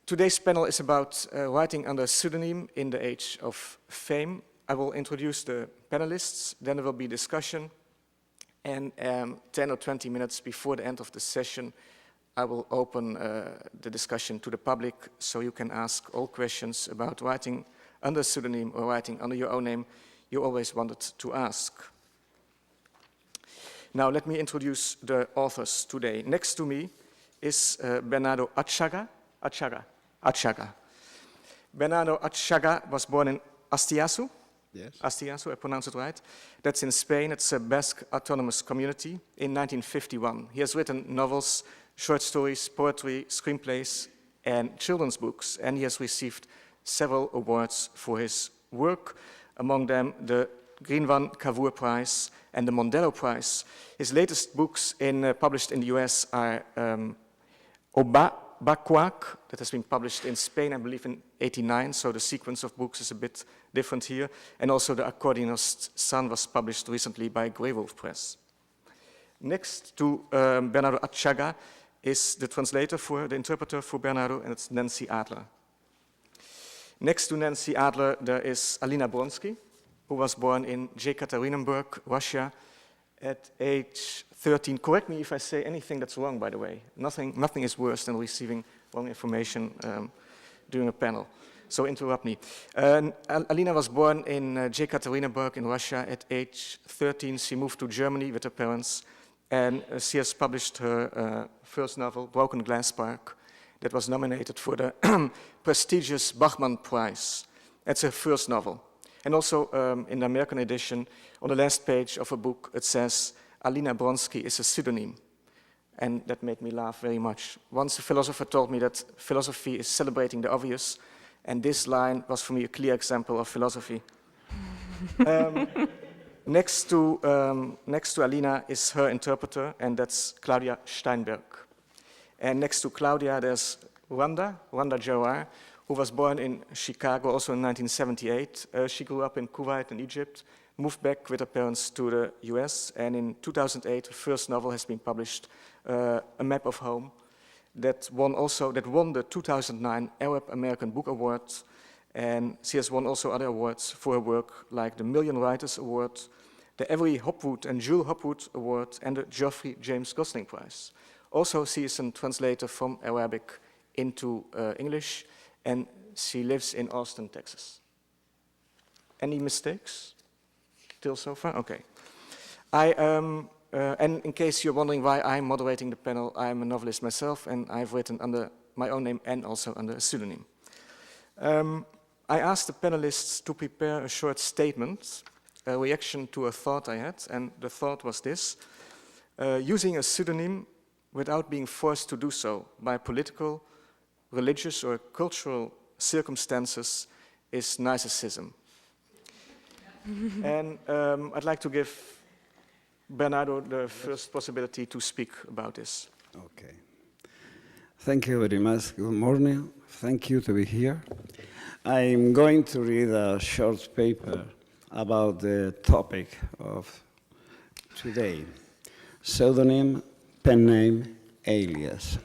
Today's panel is about writing under pseudonym in the age of fame. I will introduce the panelists, then there will be discussion, and 10 or 20 minutes before the end of the session, I will open the discussion to the public, so you can ask all questions about writing under pseudonym or writing under your own name you always wanted to ask. Now let me introduce the authors today. Next to me is Bernardo Atxaga. Bernardo Atxaga was born in Astiazu. Yes. Astiazu, I pronounce it right. That's in Spain. It's a Basque autonomous community in 1951. He has written novels, short stories, poetry, screenplays, and children's books. And he has received several awards for his work, among them the Greenwan Cavour Prize and the Mondello Prize. His latest books published in the US are Bakwak, that has been published in Spain, I believe, in '89, so the sequence of books is a bit different here. And also The Accordionist's Son was published recently by Grey Wolf Press. Next to Bernardo Atxaga is the interpreter for Bernardo, and it's Nancy Adler. Next to Nancy Adler, there is Alina Bronsky, who was born in Jekaterinburg, Russia, at age 13. Correct me if I say anything that's wrong, by the way. Nothing is worse than receiving wrong information during a panel. So interrupt me. Alina was born in Jekaterinburg in Russia at age 13. She moved to Germany with her parents, and she has published her first novel, Broken Glass Park, that was nominated for the prestigious Bachmann Prize. That's her first novel. And also in the American edition, on the last page of a book, it says, Alina Bronsky is a pseudonym. And that made me laugh very much. Once a philosopher told me that philosophy is celebrating the obvious, and this line was for me a clear example of philosophy. Next to Alina is her interpreter, and that's Claudia Steinberg. And next to Claudia, there's Randa Jarrar, who was born in Chicago also in 1978. She grew up in Kuwait and Egypt, moved back with her parents to the US, and in 2008, her first novel has been published, A Map of Home, that won the 2009 Arab American Book Award, and she has won also other awards for her work, like the Million Writers Award, the Avery Hopwood and Jules Hopwood Award, and the Geoffrey James Gosling Prize. Also, she is a translator from Arabic into English, and she lives in Austin, Texas. Any mistakes till so far? Okay. And in case you're wondering why I'm moderating the panel, I'm a novelist myself, and I've written under my own name and also under a pseudonym. I asked the panelists to prepare a short statement, a reaction to a thought I had, and the thought was this: using a pseudonym without being forced to do so by political, religious, or cultural circumstances is narcissism. And I'd like to give Bernardo the first possibility to speak about this. Okay. Thank you very much. Good morning. Thank you to be here. I'm going to read a short paper about the topic of today: pseudonym, pen name, alias.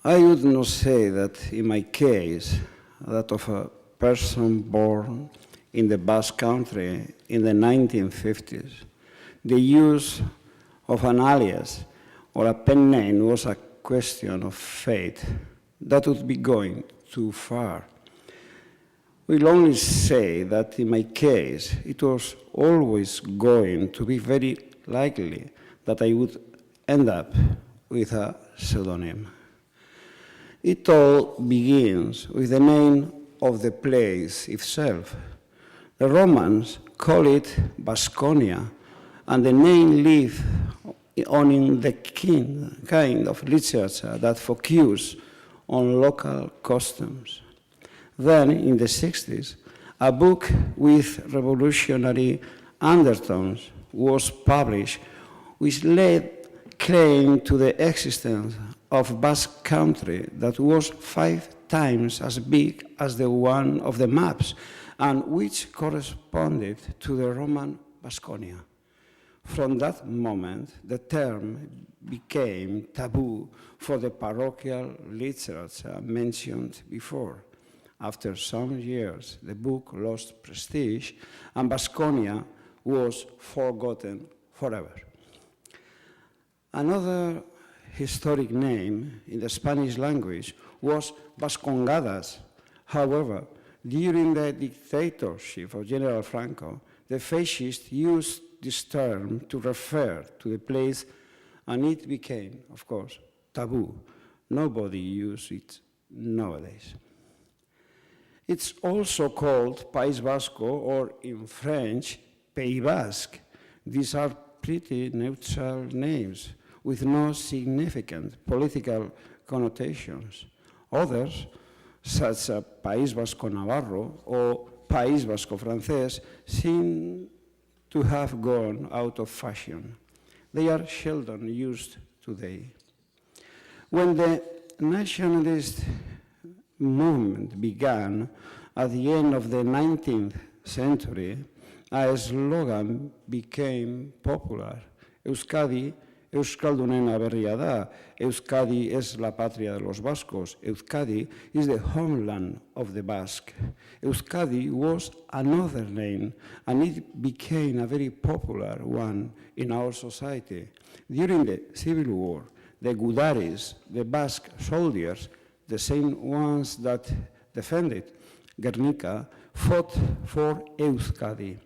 I would not say that in my case, that of a person born in the Basque Country in the 1950s, the use of an alias or a pen name was a question of fate. That would be going too far. We'll only say that in my case, it was always going to be very likely that I would end up with a pseudonym. It all begins with the name of the place itself. The Romans call it Vasconia, and the name lives on in the kind of literature that focuses on local customs. Then, in the 60s, a book with revolutionary undertones was published, which laid claim to the existence of Basque Country that was 5 times as big as the one of the maps, and which corresponded to the Roman Vasconia. From that moment, the term became taboo for the parochial literature mentioned before. After some years, the book lost prestige, and Vasconia was forgotten forever. Another historic name in the Spanish language was Vascongadas. However, during the dictatorship of General Franco, the fascists used this term to refer to the place, and it became, of course, taboo. Nobody uses it nowadays. It's also called País Vasco, or in French, Pays Basque. These are pretty neutral names with no significant political connotations. Others, such as País Vasco Navarro or País Vasco Francés, seem to have gone out of fashion. They are seldom used today. When the nationalist movement began at the end of the 19th century, a slogan became popular. Euskadi, Euskaldunena berria da. Euskadi es la patria de los vascos. Euskadi is the homeland of the Basque. Euskadi was another name, and it became a very popular one in our society. During the Civil War, the Gudaris, the Basque soldiers, the same ones that defended Guernica, fought for Euskadi.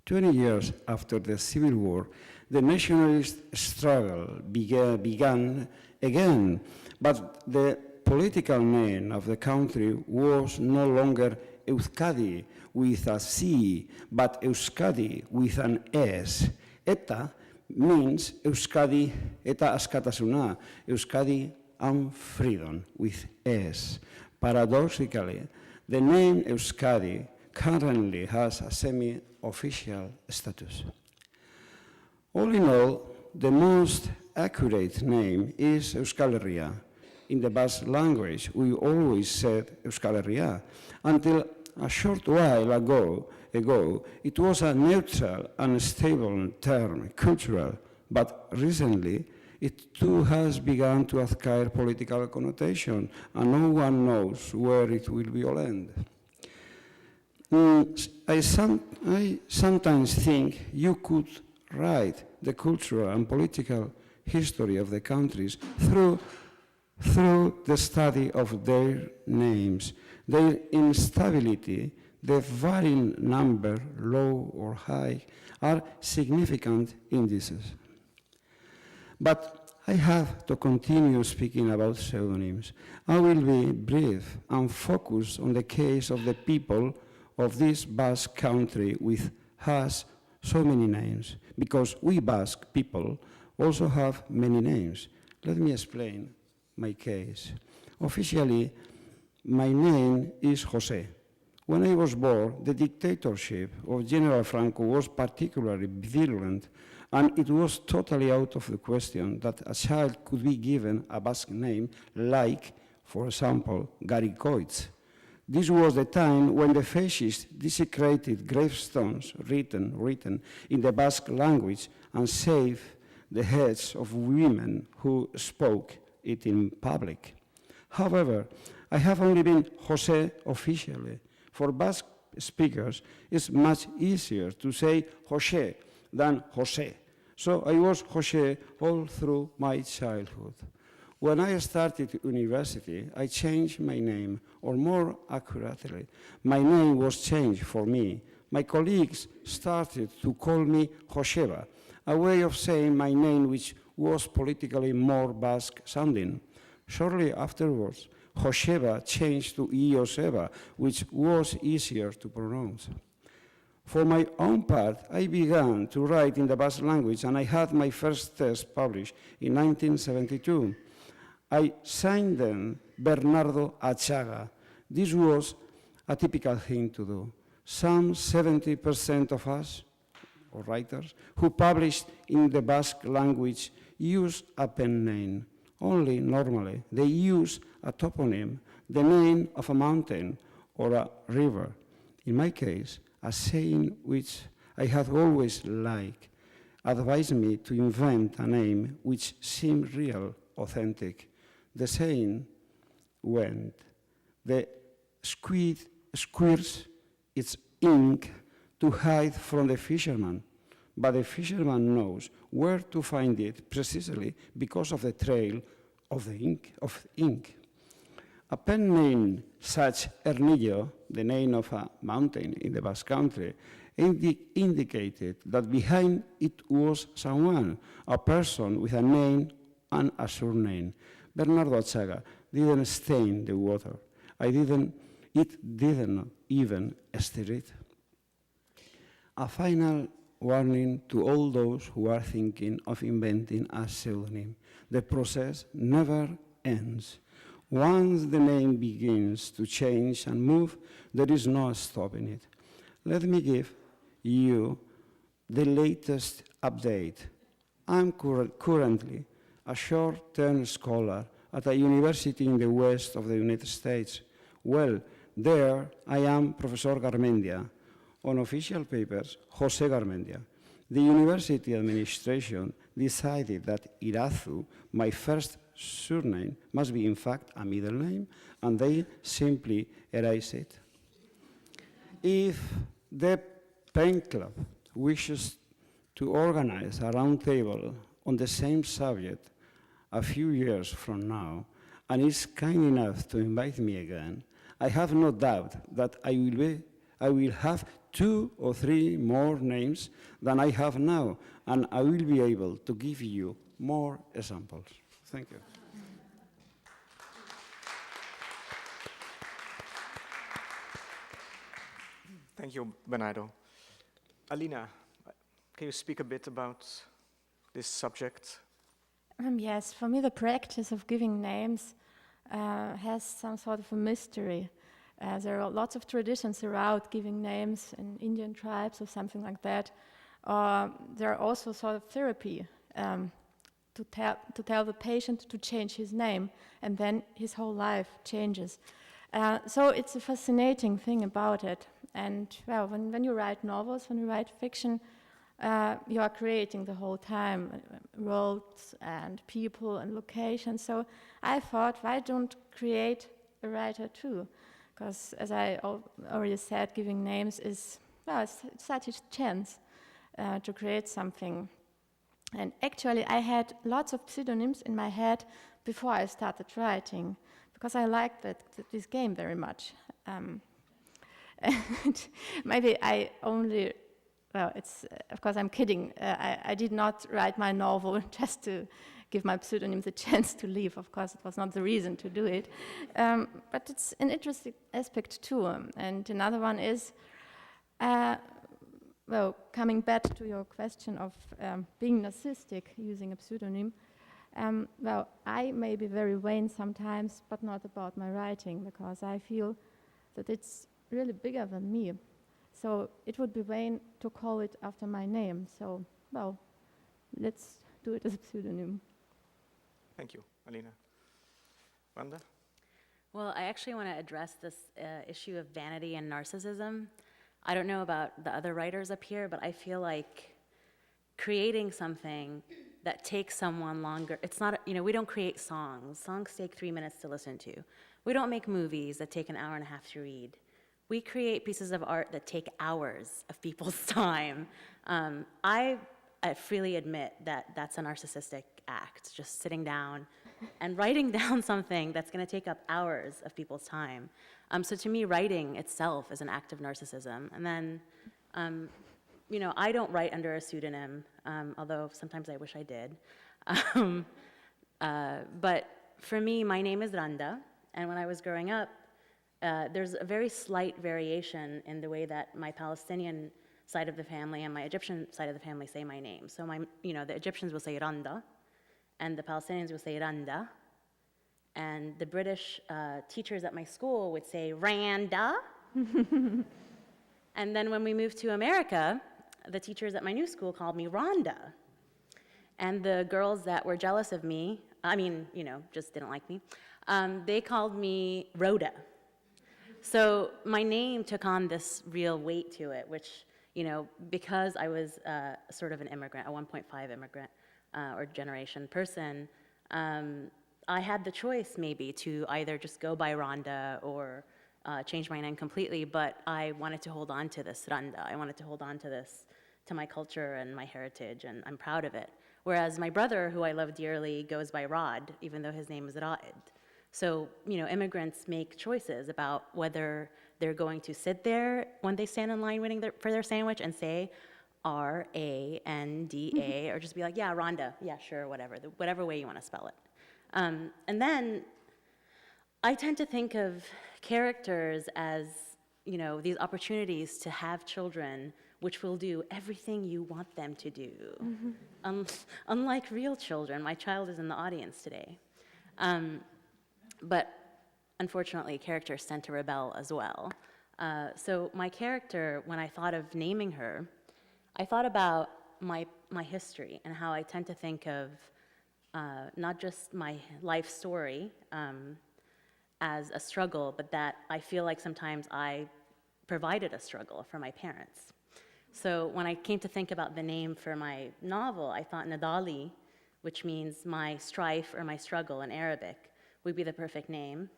20 years after the Civil War, the nationalist struggle began again, but the political name of the country was no longer Euskadi with a C, but Euskadi with an S. Eta means Euskadi, eta askatasuna, Euskadi and freedom with S. Paradoxically, the name Euskadi currently has a semi-official status. All in all, the most accurate name is Euskal Herria. In the Basque language, we always said Euskal Herria. Until a short while ago, it was a neutral and stable term, cultural, but recently it too has begun to acquire political connotation, and no one knows where it will be all end. I sometimes think you could write the cultural and political history of the countries through the study of their names, their instability, the varying number, low or high, are significant indices. But I have to continue speaking about pseudonyms. I will be brief and focus on the case of the people of this Basque country with has so many names, because we Basque people also have many names. Let me explain my case. Officially, my name is José. When I was born, the dictatorship of General Franco was particularly virulent, and it was totally out of the question that a child could be given a Basque name like, for example, Garicoitz. This was the time when the fascists desecrated gravestones written in the Basque language and saved the heads of women who spoke it in public. However, I have only been José officially. For Basque speakers, it's much easier to say José than José. So I was José all through my childhood. When I started university, I changed my name, or more accurately, my name was changed for me. My colleagues started to call me Joseba, a way of saying my name which was politically more Basque sounding. Shortly afterwards, Joseba changed to Ioseba, which was easier to pronounce. For my own part, I began to write in the Basque language, and I had my first text published in 1972. I signed them Bernardo Atxaga. This was a typical thing to do. Some 70% of us, or writers, who published in the Basque language use a pen name. Only normally, they use a toponym, the name of a mountain or a river. In my case, a saying which I have always liked, advised me to invent a name which seemed real, authentic. The saying went, the squid squirts its ink to hide from the fisherman, but the fisherman knows where to find it precisely because of the trail of the ink. A pen name such Hernillo, the name of a mountain in the Basque Country, indicated that behind it was someone, a person with a name and a surname. Bernardo Atxaga didn't stain the water. It didn't even stir it. A final warning to all those who are thinking of inventing a pseudonym. The process never ends. Once the name begins to change and move, there is no stopping it. Let me give you the latest update. I'm currently a short-term scholar at a university in the west of the United States. Well, there I am Professor Garmendia. On official papers, Jose Garmendia. The university administration decided that Irazu, my first surname, must be in fact a middle name, and they simply erase it. If the Pen Club wishes to organize a roundtable on the same subject a few years from now, and is kind enough to invite me again, I have no doubt that I will have 2 or 3 more names than I have now, and I will be able to give you more examples. Thank you. Thank you, Bernardo. Alina, can you speak a bit about this subject? Yes, for me the practice of giving names has some sort of a mystery. There are lots of traditions around giving names in Indian tribes or something like that. There are also sort of therapy to tell the patient to change his name, and then his whole life changes. So it's a fascinating thing about it. And well, when you write novels, when you write fiction, you are creating the whole time worlds and people and locations. So I thought, why don't create a writer too? Because as I already said, giving names is it's such a chance to create something. And actually I had lots of pseudonyms in my head before I started writing, because I liked this game very much. And maybe I only, it's, of course I'm kidding, I did not write my novel just to give my pseudonym the chance to leave. Of course, it was not the reason to do it. But it's an interesting aspect too. And another one is, coming back to your question of being narcissistic using a pseudonym, I may be very vain sometimes, but not about my writing, because I feel that it's really bigger than me. So it would be vain to call it after my name. So, let's do it as a pseudonym. Thank you, Alina. Randa? Well, I actually want to address this issue of vanity and narcissism. I don't know about the other writers up here, but I feel like creating something that takes someone longer, it's not, we don't create songs. Songs take 3 minutes to listen to. We don't make movies that take an hour and a half to read. We create pieces of art that take hours of people's time. I freely admit that that's a narcissistic act, just sitting down and writing down something that's going to take up hours of people's time. So to me, writing itself is an act of narcissism. And then, I don't write under a pseudonym, although sometimes I wish I did. But for me, my name is Randa, and when I was growing up, there's a very slight variation in the way that my Palestinian side of the family and my Egyptian side of the family say my name. So the Egyptians will say Randa, and the Palestinians will say Randa, and the British teachers at my school would say Randa. And then when we moved to America, the teachers at my new school called me Randa. And the girls that were jealous of me, just didn't like me, they called me Rhoda. So my name took on this real weight to it, which, because I was sort of an immigrant, a 1.5 immigrant or generation person, I had the choice maybe to either just go by Randa or change my name completely, but I wanted to hold on to this Randa. I wanted to hold on to this, to my culture and my heritage, and I'm proud of it. Whereas my brother, who I love dearly, goes by Rod, even though his name is Raed. So, immigrants make choices about whether they're going to sit there when they stand in line waiting for their sandwich and say R-A-N-D-A, or just be like, yeah, Randa, yeah, sure, whatever way you want to spell it. And then I tend to think of characters as, these opportunities to have children which will do everything you want them to do. Unlike real children, my child is in the audience today. But unfortunately, characters tend to rebel as well. So my character, when I thought of naming her, I thought about my history and how I tend to think of not just my life story as a struggle, but that I feel like sometimes I provided a struggle for my parents. So when I came to think about the name for my novel, I thought Nadali, which means my strife or my struggle in Arabic, would be the perfect name.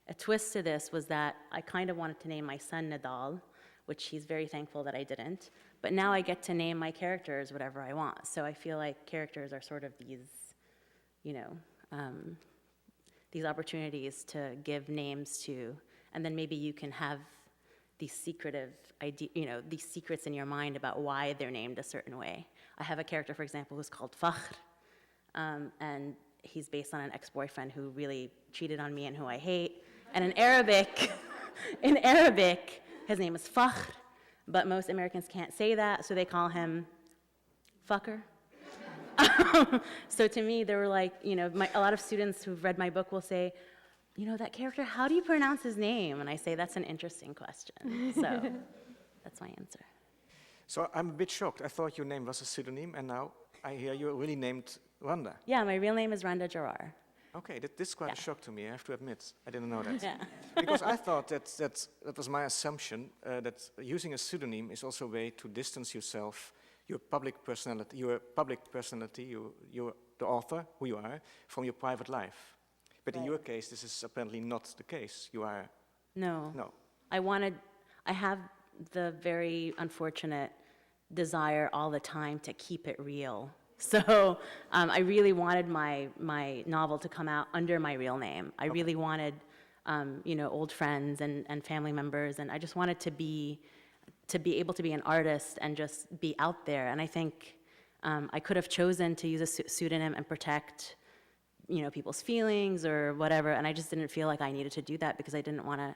A twist to this was that I kind of wanted to name my son Nadal, which he's very thankful that I didn't. But now I get to name my characters whatever I want. So I feel like characters are sort of these, these opportunities to give names to, and then maybe you can have these secretive these secrets in your mind about why they're named a certain way. I have a character, for example, who's called Fakhr, and he's based on an ex-boyfriend who really cheated on me and who I hate. And in Arabic, his name is Fakhr, but most Americans can't say that, so they call him fucker. So to me, they were like, a lot of students who've read my book will say, that character, how do you pronounce his name? And I say, that's an interesting question. So that's my answer. So I'm a bit shocked. I thought your name was a pseudonym, and now I hear you're really named Randa. Yeah, my real name is Randa Jarrar. Okay, this is quite a shock to me, I have to admit. I didn't know that. Yeah. Because I thought that was my assumption, that using a pseudonym is also a way to distance yourself, your public personality, you're the author, who you are, from your private life. But in your case, this is apparently not the case. You are... No. No. I have the very unfortunate desire all the time to keep it real. So I really wanted my novel to come out under my real name. I really wanted, old friends and family members, and I just wanted to be able to be an artist and just be out there. And I think I could have chosen to use a pseudonym and protect, people's feelings or whatever, and I just didn't feel like I needed to do that because I didn't want to.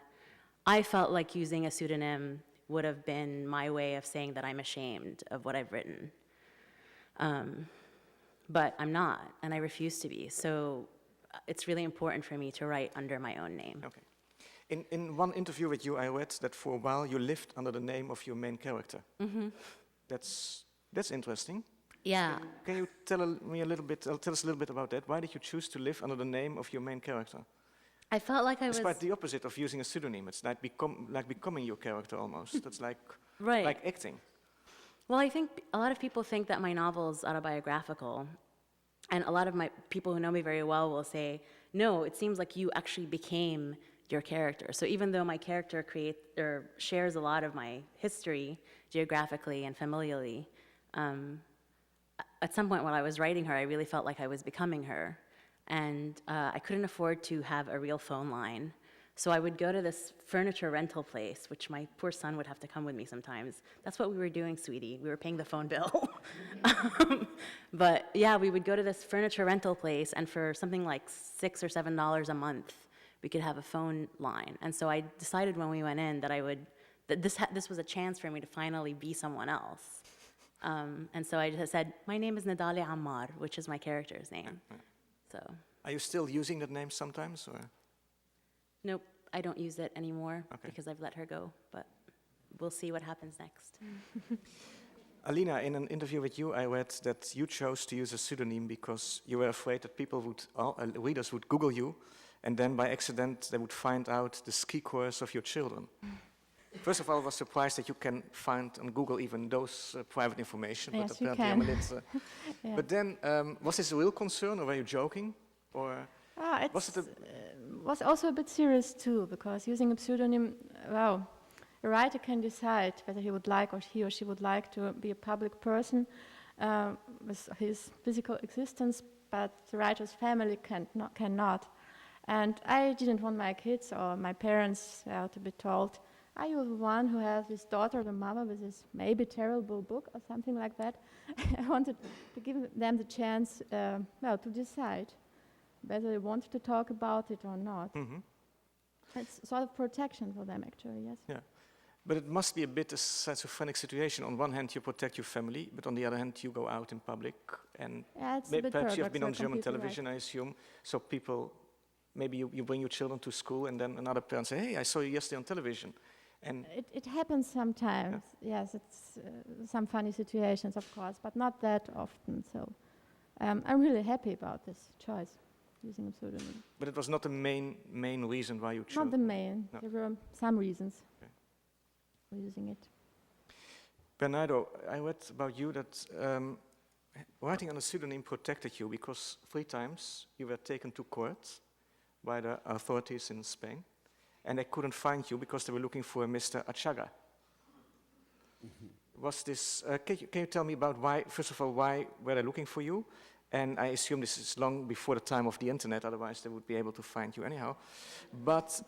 I felt like using a pseudonym would have been my way of saying that I'm ashamed of what I've written. But I'm not, and I refuse to be. So it's really important for me to write under my own name. Okay. In one interview with you, I read that for a while you lived under the name of your main character. Mm-hmm. That's interesting. Yeah. Can you tell us a little bit about that? Why did you choose to live under the name of your main character? I felt like It's quite the opposite of using a pseudonym. It's like becoming your character almost. That's like right. Like acting. Well, I think a lot of people think that my novel is autobiographical, and a lot of my people who know me very well will say, no, it seems like you actually became your character. So even though my character shares a lot of my history geographically and familially, at some point while I was writing her, I really felt like I was becoming her. And I couldn't afford to have a real phone line. So I would go to this furniture rental place, which my poor son would have to come with me sometimes. That's what we were doing, sweetie. We were paying the phone bill. But yeah, we would go to this furniture rental place, and for something like $6 or $7 a month, we could have a phone line. And so I decided when we went in that this was a chance for me to finally be someone else. And so I just said, my name is Nadali Ammar, which is my character's name. So. Are you still using that name sometimes, or? Nope, I don't use it anymore because I've let her go, but we'll see what happens next. Alina, in an interview with you, I read that you chose to use a pseudonym because you were afraid that readers would Google you, and then by accident they would find out the ski course of your children. First of all, I was surprised that you can find on Google even those private information. Yes, but you apparently can. I'm a bit, Yeah. But then, was this a real concern, or were you joking? Or It was it a... was also a bit serious too, because using a pseudonym, well, a writer can decide whether he or she would like to be a public person with his physical existence, but the writer's family cannot. And I didn't want my kids or my parents to be told, are you the one who has this daughter or the mother with this maybe terrible book or something like that? I wanted to give them the chance, to decide whether they wanted to talk about it or not. Mhm. It's sort of protection for them, actually, yes. Yeah. But it must be a bit a schizophrenic situation. On one hand, you protect your family, but on the other hand, you go out in public. And Yeah, it's a bit perhaps you have been on paradoxical, German completely television, I assume. So people, maybe you bring your children to school, and then another parent say, hey, I saw you yesterday on television. And It happens sometimes, yes, it's some funny situations, of course, but not that often. So I'm really happy about this choice, using a pseudonym. But it was not the main reason why you chose. Not the main. No. There were some reasons Okay. for using it. Bernardo, I read about you that writing on a pseudonym protected you because 3 times you were taken to court by the authorities in Spain, and they couldn't find you because they were looking for a Mr. Atxaga. Was this? Can you tell me about why? First of all, why were they looking for you? And I assume this is long before the time of the internet, otherwise they would be able to find you anyhow. But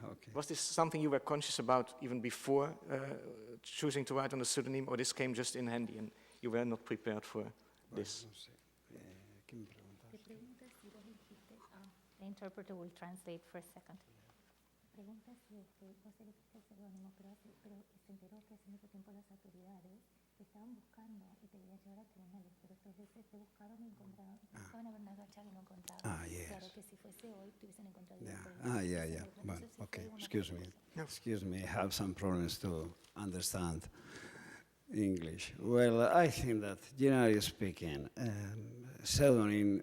Okay. was this something you were conscious about even before choosing to write on a pseudonym, or this came just in handy and you were not prepared for this? The interpreter will translate for a second. Pregunta si vos elegiste el seudónimo, pero se enteró que hace mucho tiempo las autoridades te estaban buscando y te querían llevar a tribunales, pero 3 veces te buscaron y encontraron, buscaban a Bernardo Atxaga y no encontraban. Yes. Claro que si fuese hoy te hubiesen encontrado. Yeah. Well, okay, excuse me. Excuse me, I have some problems to understand English. Well, I think that, generally speaking, pseudonym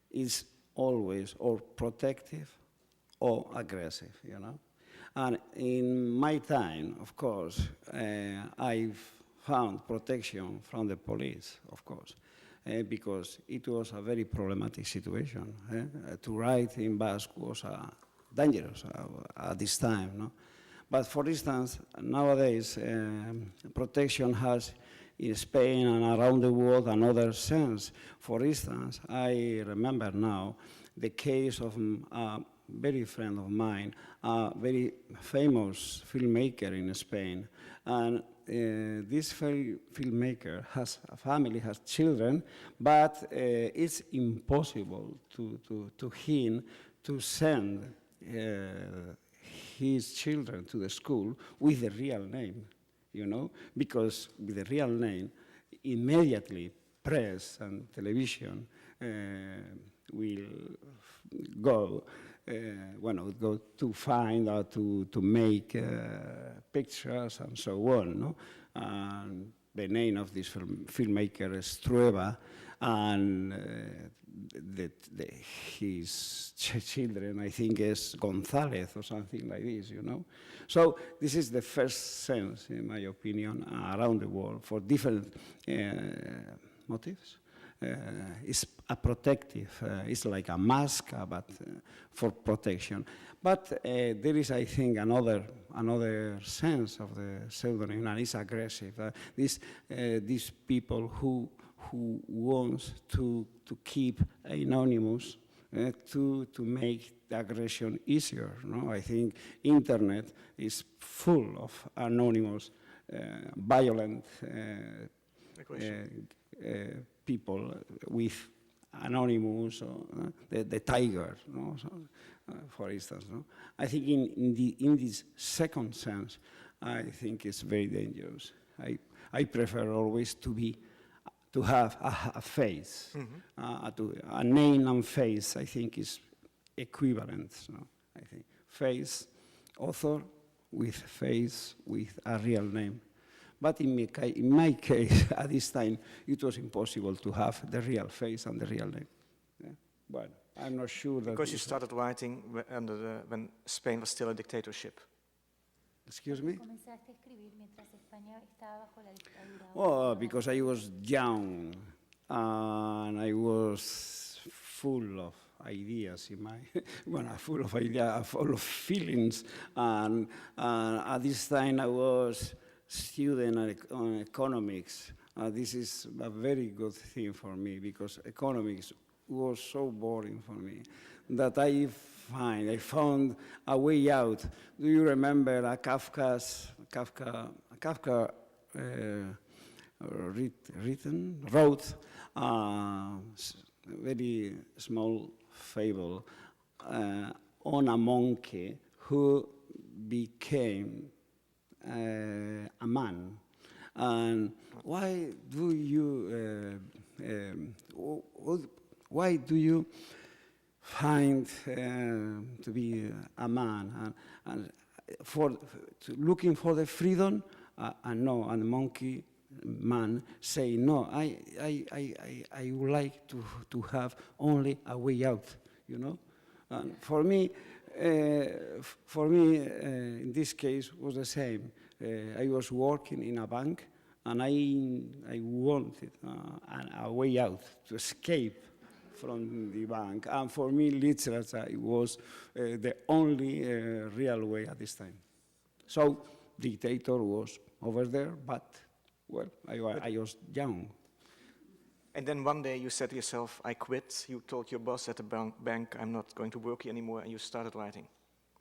is always or protective or aggressive, you know. And in my time, of course, I've found protection from the police, of course, because it was a very problematic situation. To write in Basque was dangerous at this time, no? But for instance, nowadays, protection has in Spain and around the world another sense. For instance, I remember now the case of a very friend of mine, a very famous filmmaker in Spain. And this filmmaker has a family, has children, but it's impossible to him to send his children to the school with the real name, you know, because with the real name, immediately press and television will go to find or to make pictures and so on, no? And the name of this filmmaker is Trueba, and his children, I think, is González or something like this, you know. So this is the first sense, in my opinion, around the world for different motives. It's a protective, it's like a mask, but for protection. But there is, I think, another sense of the pseudonym, and it's aggressive. These people who wants to keep anonymous to make the aggression easier. No? I think internet is full of anonymous, violent people with anonymous, the tiger, no? So, for instance. No? I think in this second sense, I think it's very dangerous. I prefer always to have a face, a name and face. I think is equivalent. So I think face, author with face with a real name. But in my case, at this time, it was impossible to have the real face and the real name. Yeah. Well, I'm not sure that... Because you started writing when Spain was still a dictatorship. Excuse me? Comenzaste a escribir mientras España estaba bajo la dictadura. Oh, because I was young and I was full of ideas in my, full of ideas, full of feelings. And at this time I was student on economics. This is a very good thing for me because economics was so boring for me that I found a way out. Do you remember Kafka wrote a very small fable on a monkey who became a man. And why do you find to be a man and looking for the freedom? And the monkey man say no. I would like to have only a way out. You know, and for me, in this case was the same. I was working in a bank, and I wanted a way out to escape from the bank. And for me, literature was the only real way at this time. So, dictator was over there, but, well, I was young. And then one day you said to yourself, I quit. You told your boss at the bank, I'm not going to work here anymore, and you started writing.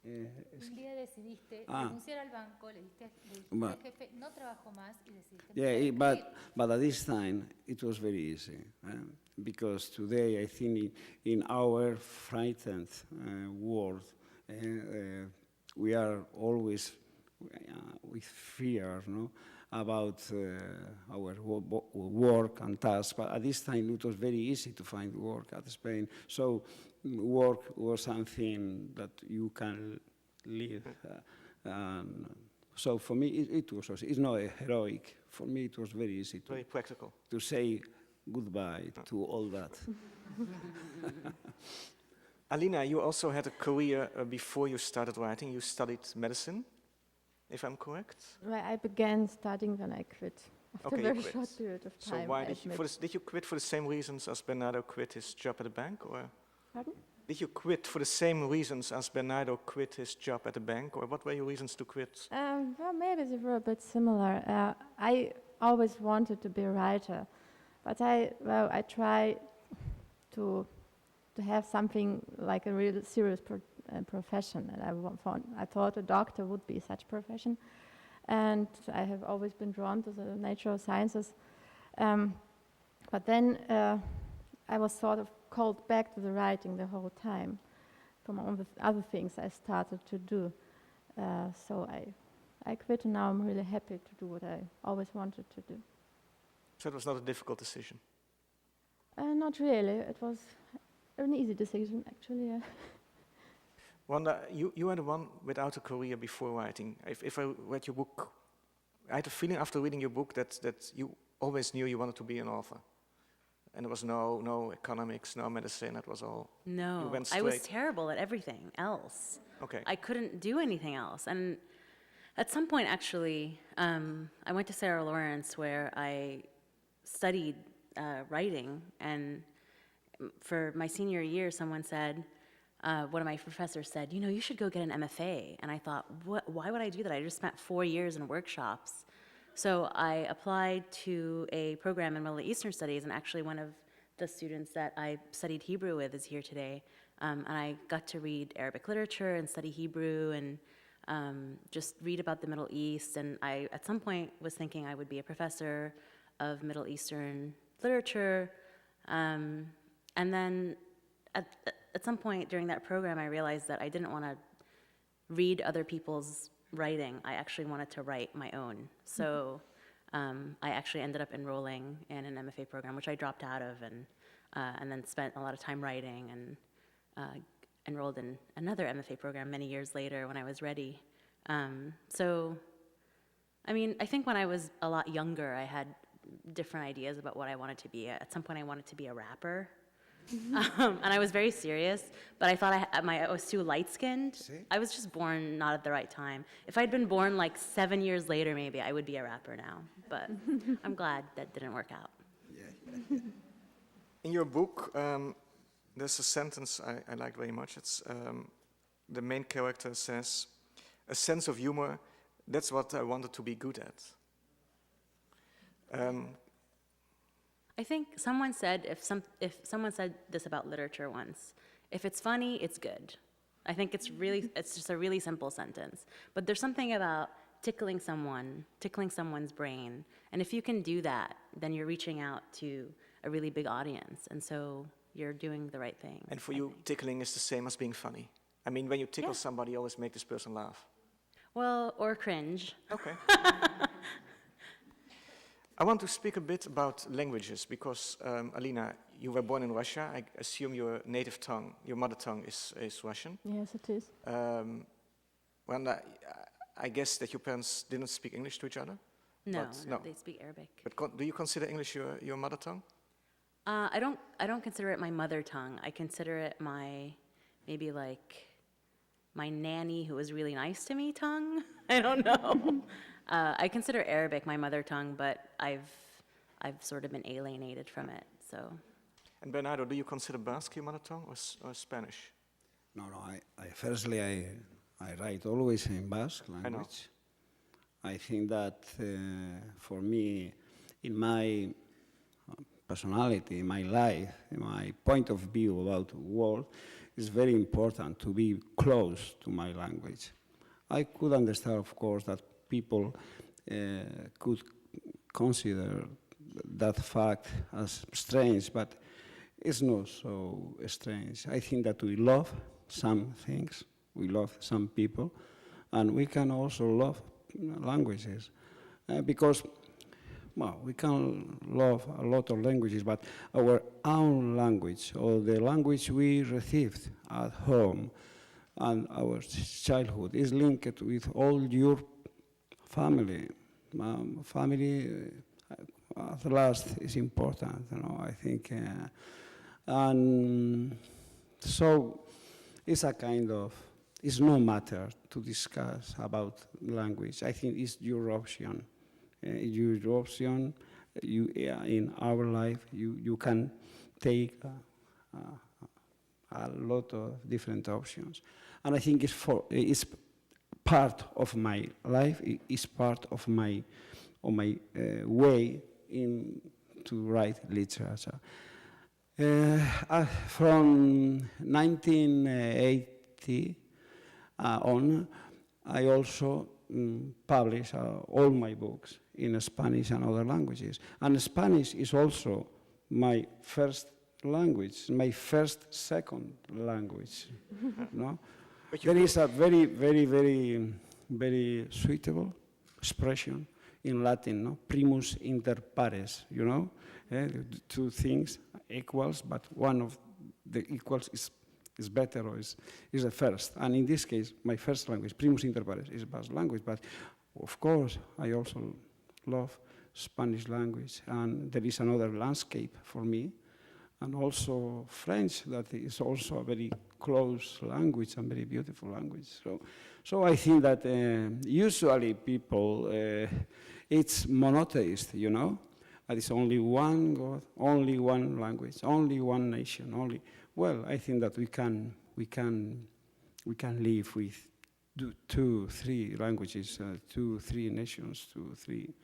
Un día decidiste renunciar al banco, le dijiste al jefe, no trabajo más y decidiste... Yeah, but at this time it was very easy, because today I think in our frightened world we are always with fear, no, about our work and tasks. But at this time it was very easy to find work at Spain. So work was something that you can live. So for me, it was also, it's not heroic. For me, it was very easy Very practical. To say goodbye to all that. Alina, you also had a career before you started writing. You studied medicine, if I'm correct? Well, I began studying when I quit. After a very short period of time. So why did you quit for the same reasons as Bernardo quit his job at the bank, or? Pardon? Did you quit for the same reasons as Bernardo quit his job at the bank, or what were your reasons to quit? Well, maybe they were a bit similar. I always wanted to be a writer, but I tried to have something like a real serious profession, and I thought a doctor would be such profession, and I have always been drawn to the natural sciences. But then I was sort of called back to the writing the whole time from all the other things I started to do. So I quit, and now I'm really happy to do what I always wanted to do. So it was not a difficult decision? Not really. It was an easy decision, actually. Randa, you are the one without a career before writing. If I read your book, I had a feeling after reading your book that you always knew you wanted to be an author. And there was no economics, no medicine, that was all. No, you went straight. I was terrible at everything else. Okay. I couldn't do anything else. And at some point, actually, I went to Sarah Lawrence where I studied writing. And for my senior year, someone said, one of my professors said, you should go get an MFA. And I thought, why would I do that? I just spent 4 years in workshops. So I applied to a program in Middle Eastern Studies, and actually one of the students that I studied Hebrew with is here today. And I got to read Arabic literature and study Hebrew and just read about the Middle East. And I, at some point, was thinking I would be a professor of Middle Eastern literature. And then at some point during that program, I realized that I didn't want to read other people's writing. I actually wanted to write my own. So I actually ended up enrolling in an MFA program, which I dropped out of, and then spent a lot of time writing, and enrolled in another MFA program many years later when I was ready. So, I mean, I think when I was a lot younger, I had different ideas about what I wanted to be. At some point, I wanted to be a rapper. And I was very serious, but I thought I was too light-skinned. See? I was just born not at the right time. If I'd been born like 7 years later, maybe I would be a rapper now. But I'm glad that didn't work out. In your book, there's a sentence I like very much. It's the main character says, "A sense of humor, that's what I wanted to be good at." I think someone said, if someone said this about literature once, if it's funny, it's good. I think it's just a really simple sentence. But there's something about tickling someone's brain. And if you can do that, then you're reaching out to a really big audience. And so you're doing the right thing. And for you, tickling is the same as being funny. I mean, when you tickle somebody, you always make this person laugh. Well, or cringe. Okay. I want to speak a bit about languages because, Alina, you were born in Russia. I assume your native tongue, your mother tongue is Russian. Yes, it is. Randa, I guess that your parents didn't speak English to each other? No, no. they speak Arabic. But do you consider English your mother tongue? I don't consider it my mother tongue. I consider it maybe like my nanny who was really nice to me tongue. I don't know. I consider Arabic my mother tongue, but I've sort of been alienated from it. So. And Bernardo, do you consider Basque your mother tongue or Spanish? No. Firstly, I write always in Basque language. I think that for me, in my personality, my life, my point of view about the world, it's very important to be close to my language. I could understand, of course, that people could consider that fact as strange, but it's not so strange. I think that we love some things, we love some people, and we can also love languages because, well, we can love a lot of languages, but our own language, or the language we received at home and our childhood, is linked with all your family. Family, at last, is important, I think. And so it's a kind of, it's no matter to discuss about language. I think it's your option. Your option, in our life, you can take a lot of different options. And I think it's part of my life, it's part of my way to write literature. From 1980 on, I also publish all my books in Spanish and other languages. And Spanish is also my first language, my second language. No? There is a very, very, very, very suitable expression in Latin, no? Primus inter pares, the two things equals, but one of the equals is better or is the first. And in this case, my first language, primus inter pares, is Basque language. But of course, I also love Spanish language. And there is another landscape for me. And also French, that is also a very close language and very beautiful language. So I think that usually people, it's monotheist, And it's only one God, only one language, only one nation, only. Well, I think that we can live with 2, 3 languages, 2, 3 nations, 2, 3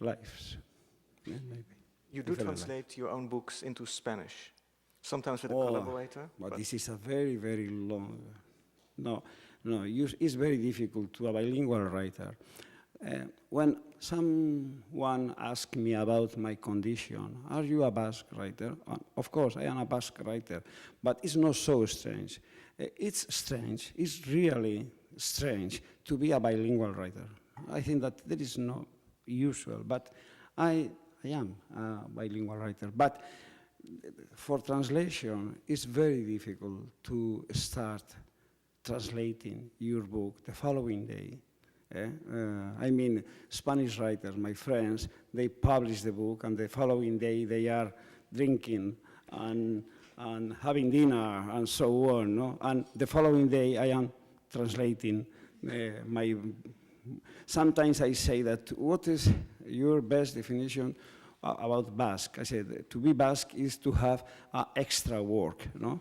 lives, maybe. You do translate your own books into Spanish, sometimes with a collaborator. But this is a very, very long. No, it's very difficult to a bilingual writer. When someone asks me about my condition, are you a Basque writer? Of course, I am a Basque writer, but it's not so strange. It's strange, it's really strange to be a bilingual writer. I think that that is not usual, but I am a bilingual writer. But for translation, it's very difficult to start translating your book the following day. I mean, Spanish writers, my friends, they publish the book, and the following day they are drinking and and having dinner and so on. No? And the following day, I am translating my. Sometimes I say that, what is your best definition about Basque? I said, to be Basque is to have extra work. No?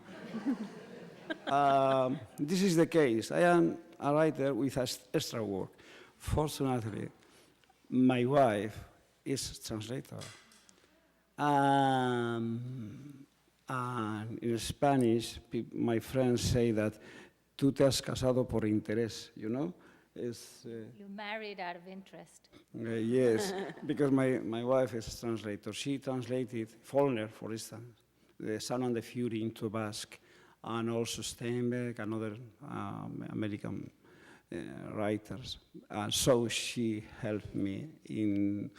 This is the case. I am a writer with extra work. Fortunately, my wife is a translator. And in Spanish, my friends say that tú te has casado por interés, you know? You married out of interest. Yes, because my wife is a translator. She translated Faulkner, for instance, The Sun and the Fury into Basque, and also Steinbeck and other American writers. So she helped me in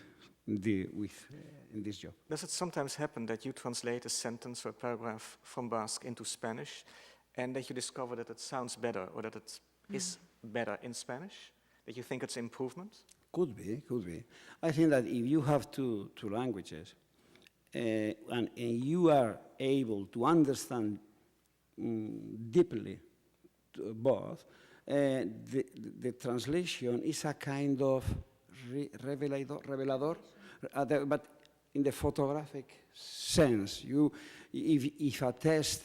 this job. Does it sometimes happen that you translate a sentence or a paragraph from Basque into Spanish and that you discover that it sounds better or that it is better in Spanish? That you think it's improvement? Could be, could be. I think that if you have two languages and you are able to understand deeply both, the translation is a kind of revelador, but in the photographic sense. If a text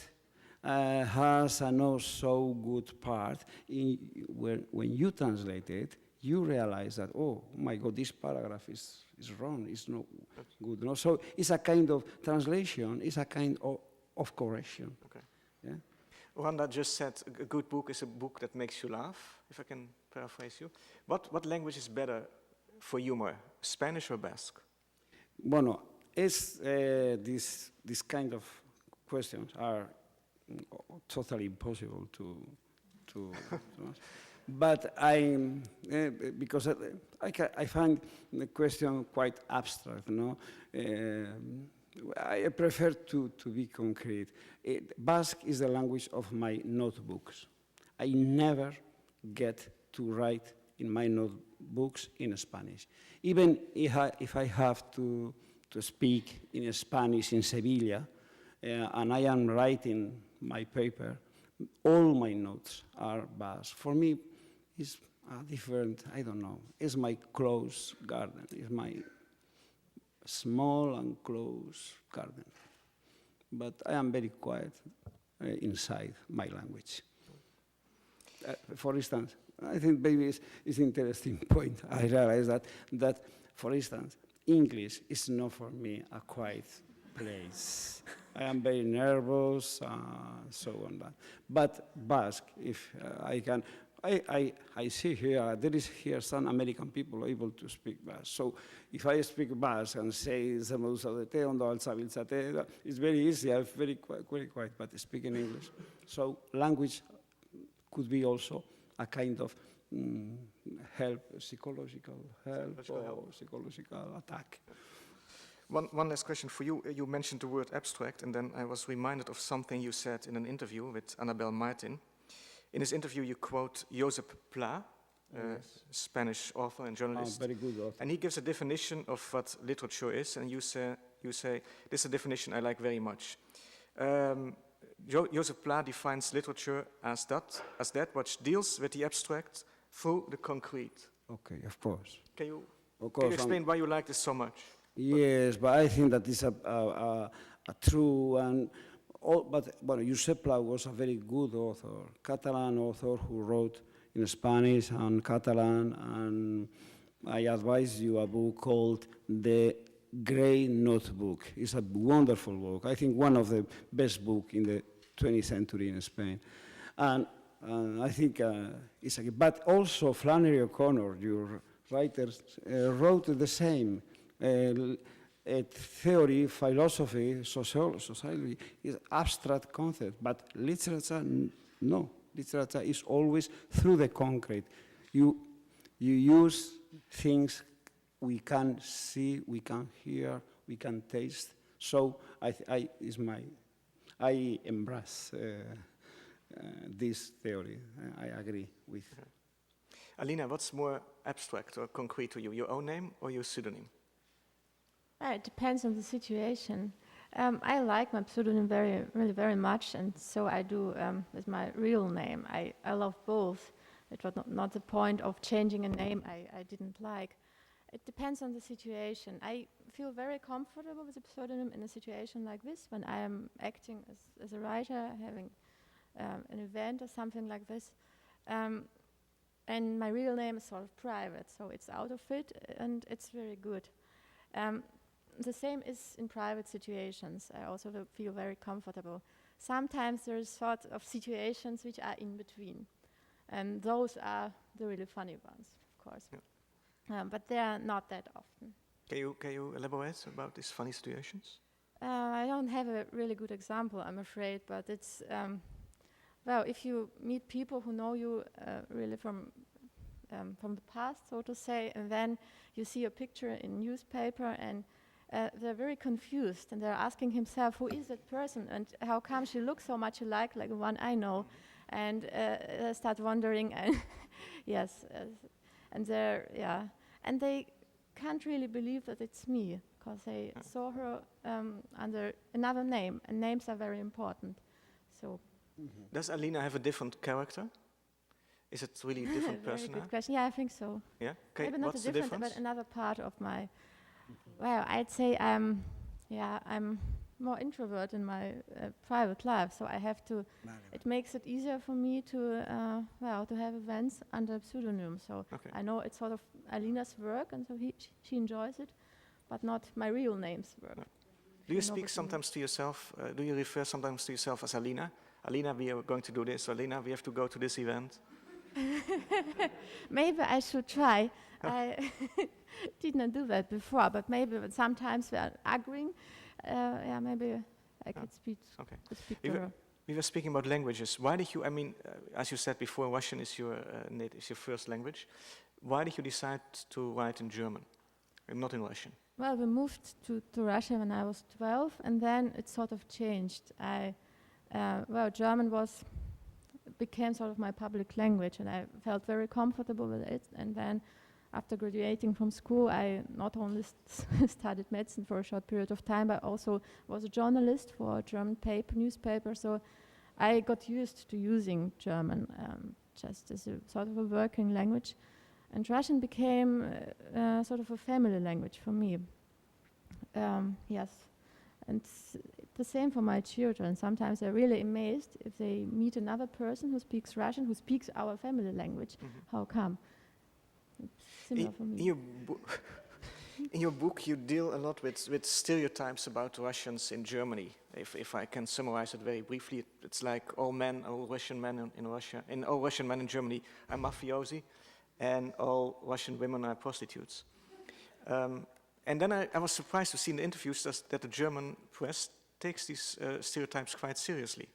has a not so good part, when you translate it, you realize that, oh my God, this paragraph is wrong, it's not good. No? So it's a kind of translation, it's a kind of correction. Okay. Yeah? Randa just said a good book is a book that makes you laugh, if I can paraphrase you. What language is better for humor, Spanish or Basque? Bueno, this kind of questions are totally impossible to but because I find the question quite abstract, no? I prefer to be concrete. Basque is the language of my notebooks. I never get to write in my notebooks in Spanish. Even if I have to speak in Spanish in Sevilla, and I am writing my paper, all my notes are Basque. For me, it's different, I don't know. It's my closed garden. It's my small and closed garden. But I am very quiet inside my language. For instance, I think maybe it's an interesting point. I realize that, for instance, English is not for me a quiet place. I am very nervous, so on. But Basque, if I can, I see here, there is here some American people able to speak Basque. So if I speak Basque and say, it's very easy, I'm very quiet, but speaking English. So language could be also a kind of help, psychological help or psychological attack. One last question for you. You mentioned the word abstract, and then I was reminded of something you said in an interview with Annabel Martin. In this interview, you quote Josep Pla, yes, Spanish author and journalist. Very good author. And he gives a definition of what literature is, and you say this is a definition I like very much. Josep Pla defines literature as that which deals with the abstract through the concrete. Okay, of course. Can you explain why you like this so much? Yes, but I think that is a true and all. But Josep Pla was a very good author, Catalan author who wrote in Spanish and Catalan, and I advise you a book called The Grey Notebook. It's a wonderful book. I think one of the best books in the 20th century in Spain, and I think it's a. But also Flannery O'Connor, your writers, wrote the same. Theory, philosophy, society is abstract concept, but literature, no. Literature is always through the concrete. You use things we can see, we can hear, we can taste. So I embrace this theory. I agree with. Alina, what's more abstract or concrete to you, your own name or your pseudonym? It depends on the situation. I like my pseudonym really very much, and so I do with my real name. I love both. It was not the point of changing a name I didn't like. It depends on the situation. I feel very comfortable with a pseudonym in a situation like this, when I am acting as a writer, having an event or something like this. And my real name is sort of private, so it's out of it, and it's very good. The same is in private situations. I also feel very comfortable. Sometimes there's sort of situations which are in between, and those are the really funny ones, of course. Yeah. But they are not that often. Can you elaborate about these funny situations? I don't have a really good example, I'm afraid, but it's well, if you meet people who know you really from the past, so to say, and then you see a picture in newspaper, and they're very confused, and they're asking himself, who is that person, and how come she looks so much alike the one I know, and they start wondering, and yes, and and they can't really believe that it's me, because they saw her under another name, and names are very important. So. Does Alina have a different character? Is it really a different person? Very good question. Yeah, I think so. Yeah. Okay. Maybe not What's a the different, difference? but another part of my. Well, I'd say I'm more introvert in my private life, so I have to. It makes it easier for me to to have events under pseudonym. So I know it's sort of Alina's work, and so she enjoys it, but not my real name's work. No. Do you speak sometimes to yourself? Do you refer sometimes to yourself as Alina? Alina, we are going to do this. Alina, we have to go to this event. Maybe I should try. I did not do that before, but maybe sometimes we are arguing. Maybe I could speak. Okay. Speak to her. We were speaking about languages. Why did you? I mean, as you said before, Russian is your first language. Why did you decide to write in German and not in Russian? Well, we moved to Russia when I was 12, and then it sort of changed. German became sort of my public language, and I felt very comfortable with it. And then, after graduating from school, I not only studied medicine for a short period of time, but also was a journalist for a German newspaper. So I got used to using German just as a sort of a working language. And Russian became sort of a family language for me. Yes. And the same for my children. Sometimes they're really amazed if they meet another person who speaks Russian, who speaks our family language. How come? It's similar for me. In your book, you deal a lot with stereotypes about Russians in Germany. If I can summarize it very briefly, it's like all Russian men in Russia, and all Russian men in Germany are mafiosi, and all Russian women are prostitutes. And then I was surprised to see in the interviews that the German press takes these stereotypes quite seriously.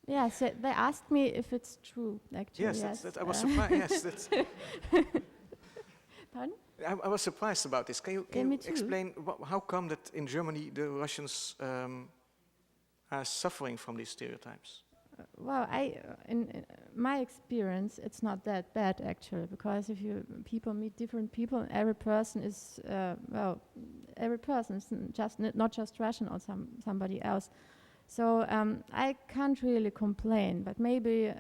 Yes, they asked me if it's true, actually. Yes. I was surprised. Yes, Pardon? I was surprised about this. Can you explain how come that in Germany the Russians are suffering from these stereotypes? Well, in my experience, it's not that bad actually, because if people meet different people, every person is not just Russian or somebody else. So I can't really complain, but maybe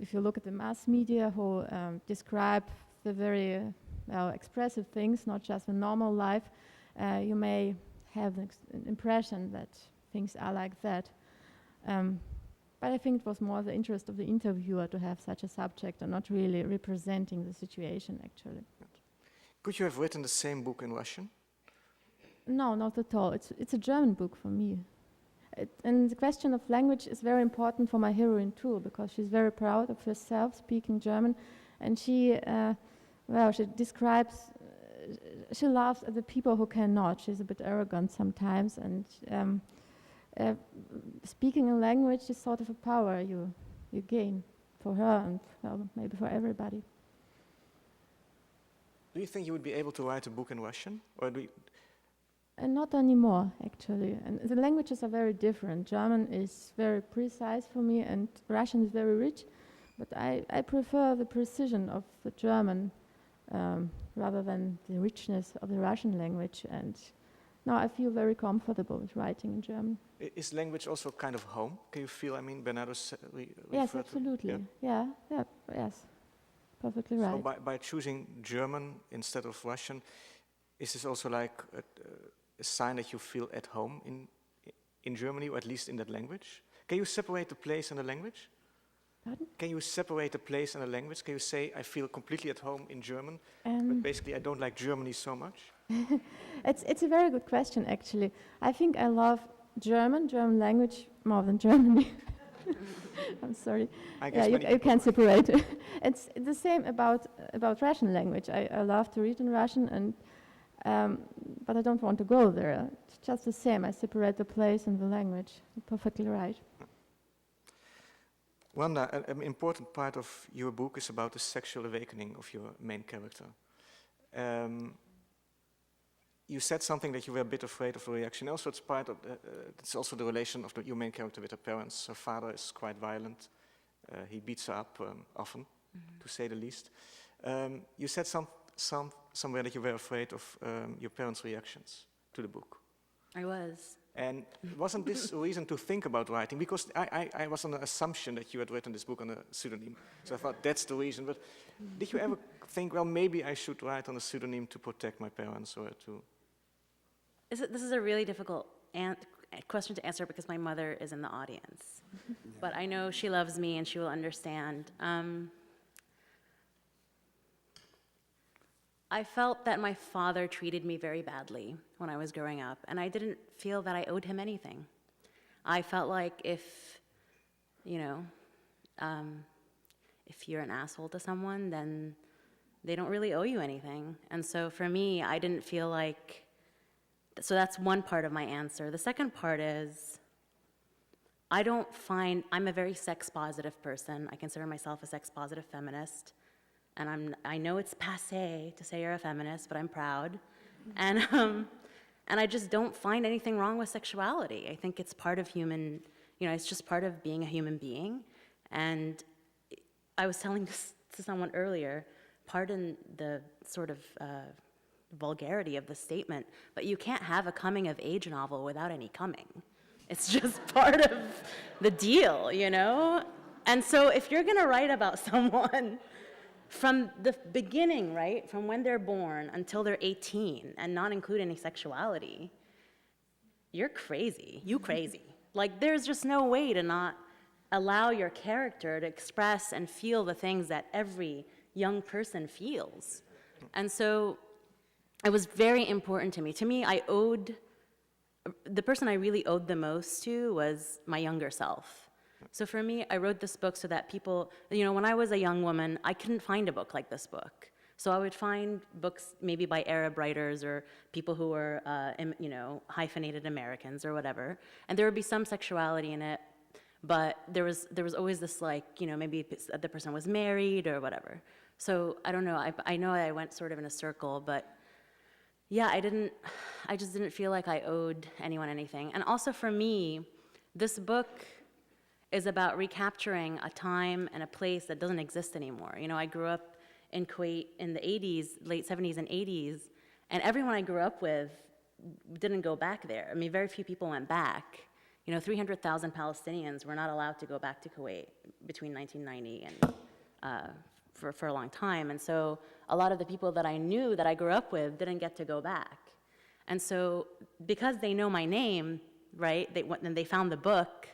if you look at the mass media who describe the very expressive things, not just the normal life, you may have an impression that things are like that. But I think it was more the interest of the interviewer to have such a subject and not really representing the situation, actually. Could you have written the same book in Russian? No, not at all. It's a German book for me. And the question of language is very important for my heroine too, because she's very proud of herself speaking German, and she describes, she laughs at the people who cannot. She's a bit arrogant sometimes, and speaking a language is sort of a power you gain for her and maybe for everybody. Do you think you would be able to write a book in Russian, or do you? Not anymore, actually. And the languages are very different. German is very precise for me, and Russian is very rich. But I prefer the precision of the German rather than the richness of the Russian language. And now I feel very comfortable with writing in German. Is language also kind of home? Can you feel, I mean, Bernardo Yes, absolutely. Yes, perfectly so right. by choosing German instead of Russian, is this also like a sign that you feel at home in Germany, or at least in that language? Can you separate the place and the language? Pardon? Can you separate the place and the language? Can you say, I feel completely at home in German, but basically I don't like Germany so much? It's a very good question, actually. I think I love German language, more than Germany. I'm sorry. I guess you can't separate. It's the same about Russian language. I love to read in Russian, and but I don't want to go there. It's just the same. I separate the place and the language. You're perfectly right. Randa, an important part of your book is about the sexual awakening of your main character. You said something that you were a bit afraid of the reaction. Also, it's part of it's also the relation of your main character with her parents. Her father is quite violent. He beats her up often, to say the least. You said somewhere that you were afraid of your parents' reactions to the book. I was. And wasn't this a reason to think about writing? Because I was on the assumption that you had written this book on a pseudonym. So I thought that's the reason. But did you ever think, well, maybe I should write on a pseudonym to protect my parents or to... This is a really difficult question to answer because my mother is in the audience. But I know she loves me and she will understand. I felt that my father treated me very badly when I was growing up, and I didn't feel that I owed him anything. I felt like if you're an asshole to someone, then they don't really owe you anything. And so for me, I didn't feel like, so that's one part of my answer. The second part is, I'm a very sex-positive person. I consider myself a sex-positive feminist. And I know it's passé to say you're a feminist, but I'm proud. And I just don't find anything wrong with sexuality. I think it's part of human, it's just part of being a human being. And I was telling this to someone earlier, pardon the sort of vulgarity of the statement, but you can't have a coming-of-age novel without any coming. It's just part of the deal, And so if you're gonna write about someone from the beginning, right, from when they're born until they're 18 and not include any sexuality, you're crazy. You crazy. Like, there's just no way to not allow your character to express and feel the things that every young person feels. And so it was very important to me. To me, the person I really owed the most to was my younger self. So for me, I wrote this book so that people, when I was a young woman, I couldn't find a book like this book. So I would find books maybe by Arab writers or people who were, hyphenated Americans or whatever. And there would be some sexuality in it, but there was always this maybe the person was married or whatever. So I don't know, I know I went sort of in a circle, but yeah, I just didn't feel like I owed anyone anything. And also for me, this book is about recapturing a time and a place that doesn't exist anymore. I grew up in Kuwait in the 80s, late 70s and 80s, and everyone I grew up with didn't go back there. I mean, very few people went back. 300,000 Palestinians were not allowed to go back to Kuwait between 1990 and for a long time. And so a lot of the people that I knew that I grew up with didn't get to go back. And so because they know my name, right, they found the book.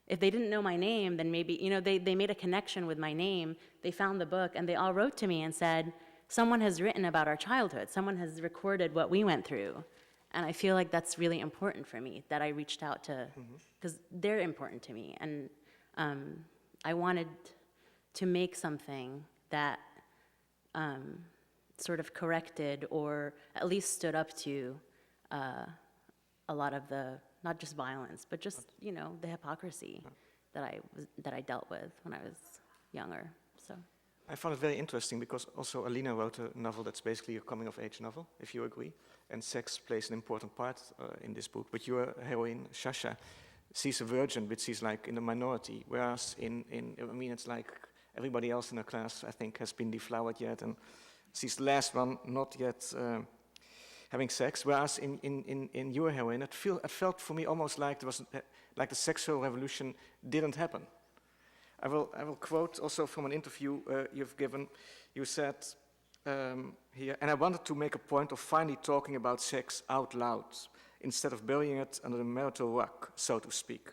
If they didn't know my name, then maybe, they made a connection with my name, they found the book, and they all wrote to me and said, someone has written about our childhood, someone has recorded what we went through. And I feel like that's really important for me, that I reached out to, because they're important to me. And I wanted to make something that sort of corrected or at least stood up to a lot of the, not just violence, but just, the hypocrisy that I dealt with when I was younger, so. I found it very interesting because also Alina wrote a novel that's basically a coming-of-age novel, if you agree, and sex plays an important part in this book. But your heroine, Shasha, she's a virgin, but she's like in the minority, whereas it's like everybody else in her class, I think, has been deflowered yet, and she's the last one not yet having sex, whereas in your heroine, it felt for me almost like there was like the sexual revolution didn't happen. I will quote also from an interview you've given. You said here, and I wanted to make a point of finally talking about sex out loud instead of burying it under the marital rug, so to speak.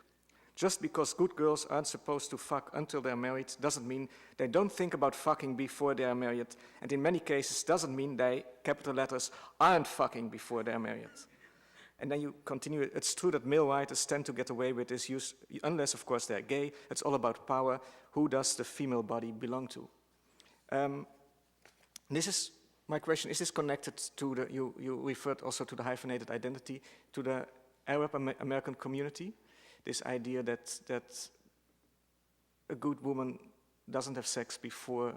Just because good girls aren't supposed to fuck until they're married doesn't mean they don't think about fucking before they are married, and in many cases doesn't mean they, capital letters, aren't fucking before they're married. And then you continue, it's true that male writers tend to get away with this use, unless of course they're gay. It's all about power. Who does the female body belong to? This is my question, is this connected to the, you referred also to the hyphenated identity, to the Arab American community? This idea that a good woman doesn't have sex before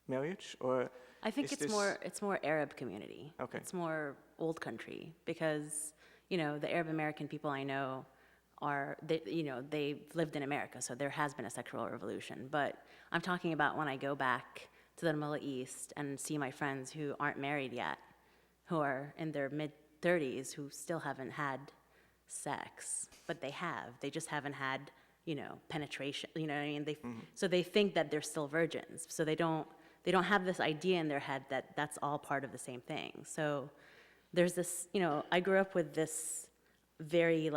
marriage, or I think it's more Arab community. Okay. It's more old country because the Arab American people I know they've lived in America, so there has been a sexual revolution. But I'm talking about when I go back to the Middle East and see my friends who aren't married yet, who are in their mid-30s, who still haven't had sex, but they just haven't had, penetration, you know what I mean? So they think that they're still virgins. So they don't have this idea in their head that that's all part of the same thing. So there's this, I grew up with this very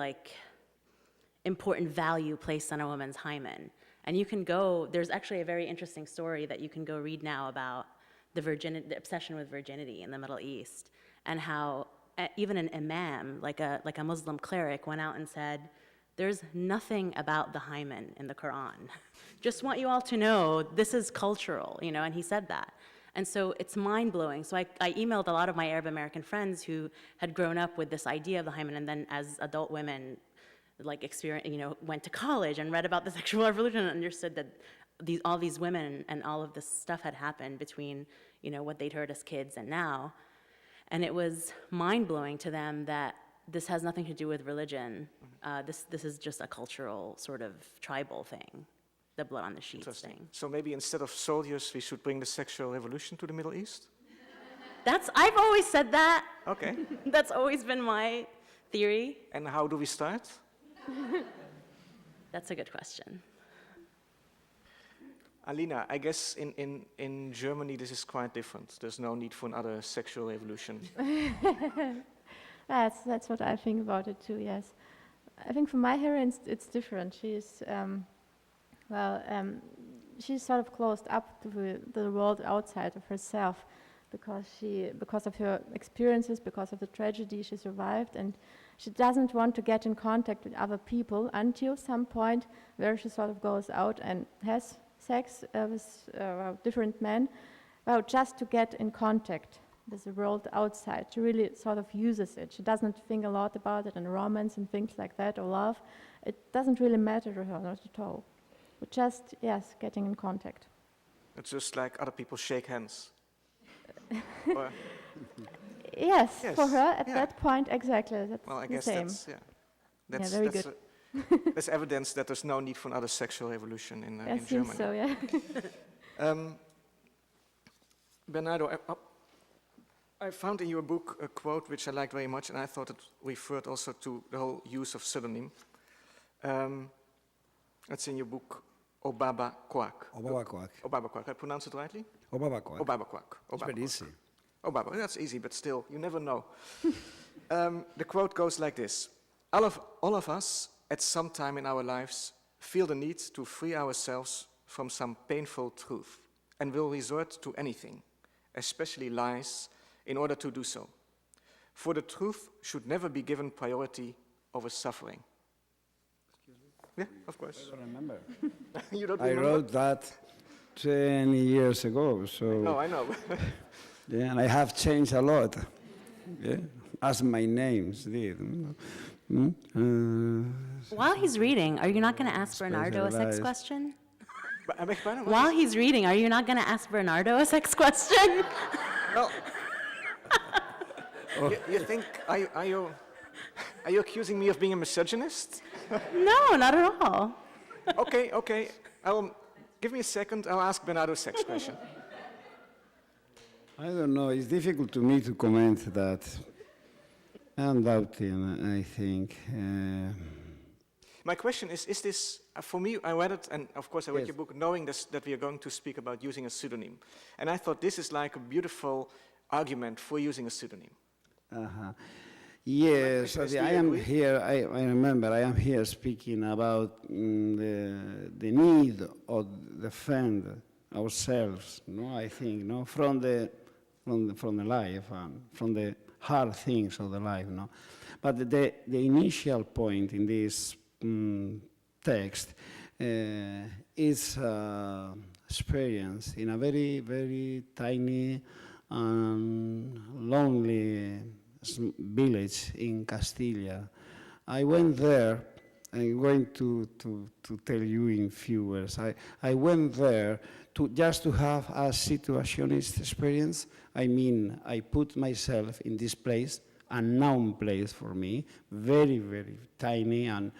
important value placed on a woman's hymen. And you can go, there's actually a very interesting story that you can go read now about the obsession with virginity in the Middle East, and how even an imam, like a Muslim cleric, went out and said, there's nothing about the hymen in the Quran. Just want you all to know this is cultural, and he said that. And so it's mind-blowing. So I emailed a lot of my Arab American friends who had grown up with this idea of the hymen, and then as adult women, went to college and read about the sexual revolution and understood that all these women and all of this stuff had happened between, what they'd heard as kids and now. And it was mind-blowing to them that this has nothing to do with religion. This is just a cultural sort of tribal thing, the blood on the sheets thing. So maybe instead of soldiers, we should bring the sexual revolution to the Middle East? I've always said that. Okay. That's always been my theory. And how do we start? That's a good question. Alina, I guess in Germany this is quite different. There's no need for another sexual revolution. That's what I think about it too, yes. I think for my heroine it's different. She's sort of closed up to the world outside of herself because of her experiences, because of the tragedy she survived, and she doesn't want to get in contact with other people until some point where she sort of goes out and has sex with different men, just to get in contact with the world outside. She really sort of uses it. She doesn't think a lot about it, and romance and things like that, or love. It doesn't really matter to her, not at all. But just, yes, getting in contact. It's just like other people shake hands. Yes, for her at that point, exactly. That's well, I guess the same. That's very good. That's evidence that there's no need for another sexual revolution in I think Germany. so, yeah. Bernardo, I found in your book a quote which I liked very much, and I thought it referred also to the whole use of pseudonym. It's in your book, Obaba Kwak. Obaba Kwak. Obaba Kwak. I pronounce it rightly? Obaba Kwak. Obaba Kwak. It's very easy. Obaba, that's easy, but still, you never know. The quote goes like this. All of us, at some time in our lives, feel the need to free ourselves from some painful truth, and will resort to anything, especially lies, in order to do so. For the truth should never be given priority over suffering. Excuse me? Yeah, of course. I don't remember. You don't I remember? wrote that 10 years ago, so... No, I know. Yeah, and I have changed a lot, yeah, as my names did. While he's reading, are you not going to ask Bernardo a sex question? While While he's reading, are you not going to ask Bernardo a sex question? Well, you think, are you accusing me of being a misogynist? No, not at all. Okay. Give me a second, I'll ask Bernardo a sex question. I don't know, it's difficult to me to comment that Undoubtedly, I think. My question is this, for me, I read it, and of course I read Yes. your book knowing this, that we are going to speak about using a pseudonym. And I thought this is like a beautiful argument for using a pseudonym. Uh-huh. Yes, Do you I am agree? here, I remember, I am here speaking about the need of defend ourselves, no, I think, no, from the life and from the hard things of the life, no. But the initial point in this text is experience in a very, very tiny and lonely village in Castilla. I went there. I'm going to tell you in few words. I went there just to have a situationist experience. I mean, I put myself in this place, a known place for me, very, very tiny, and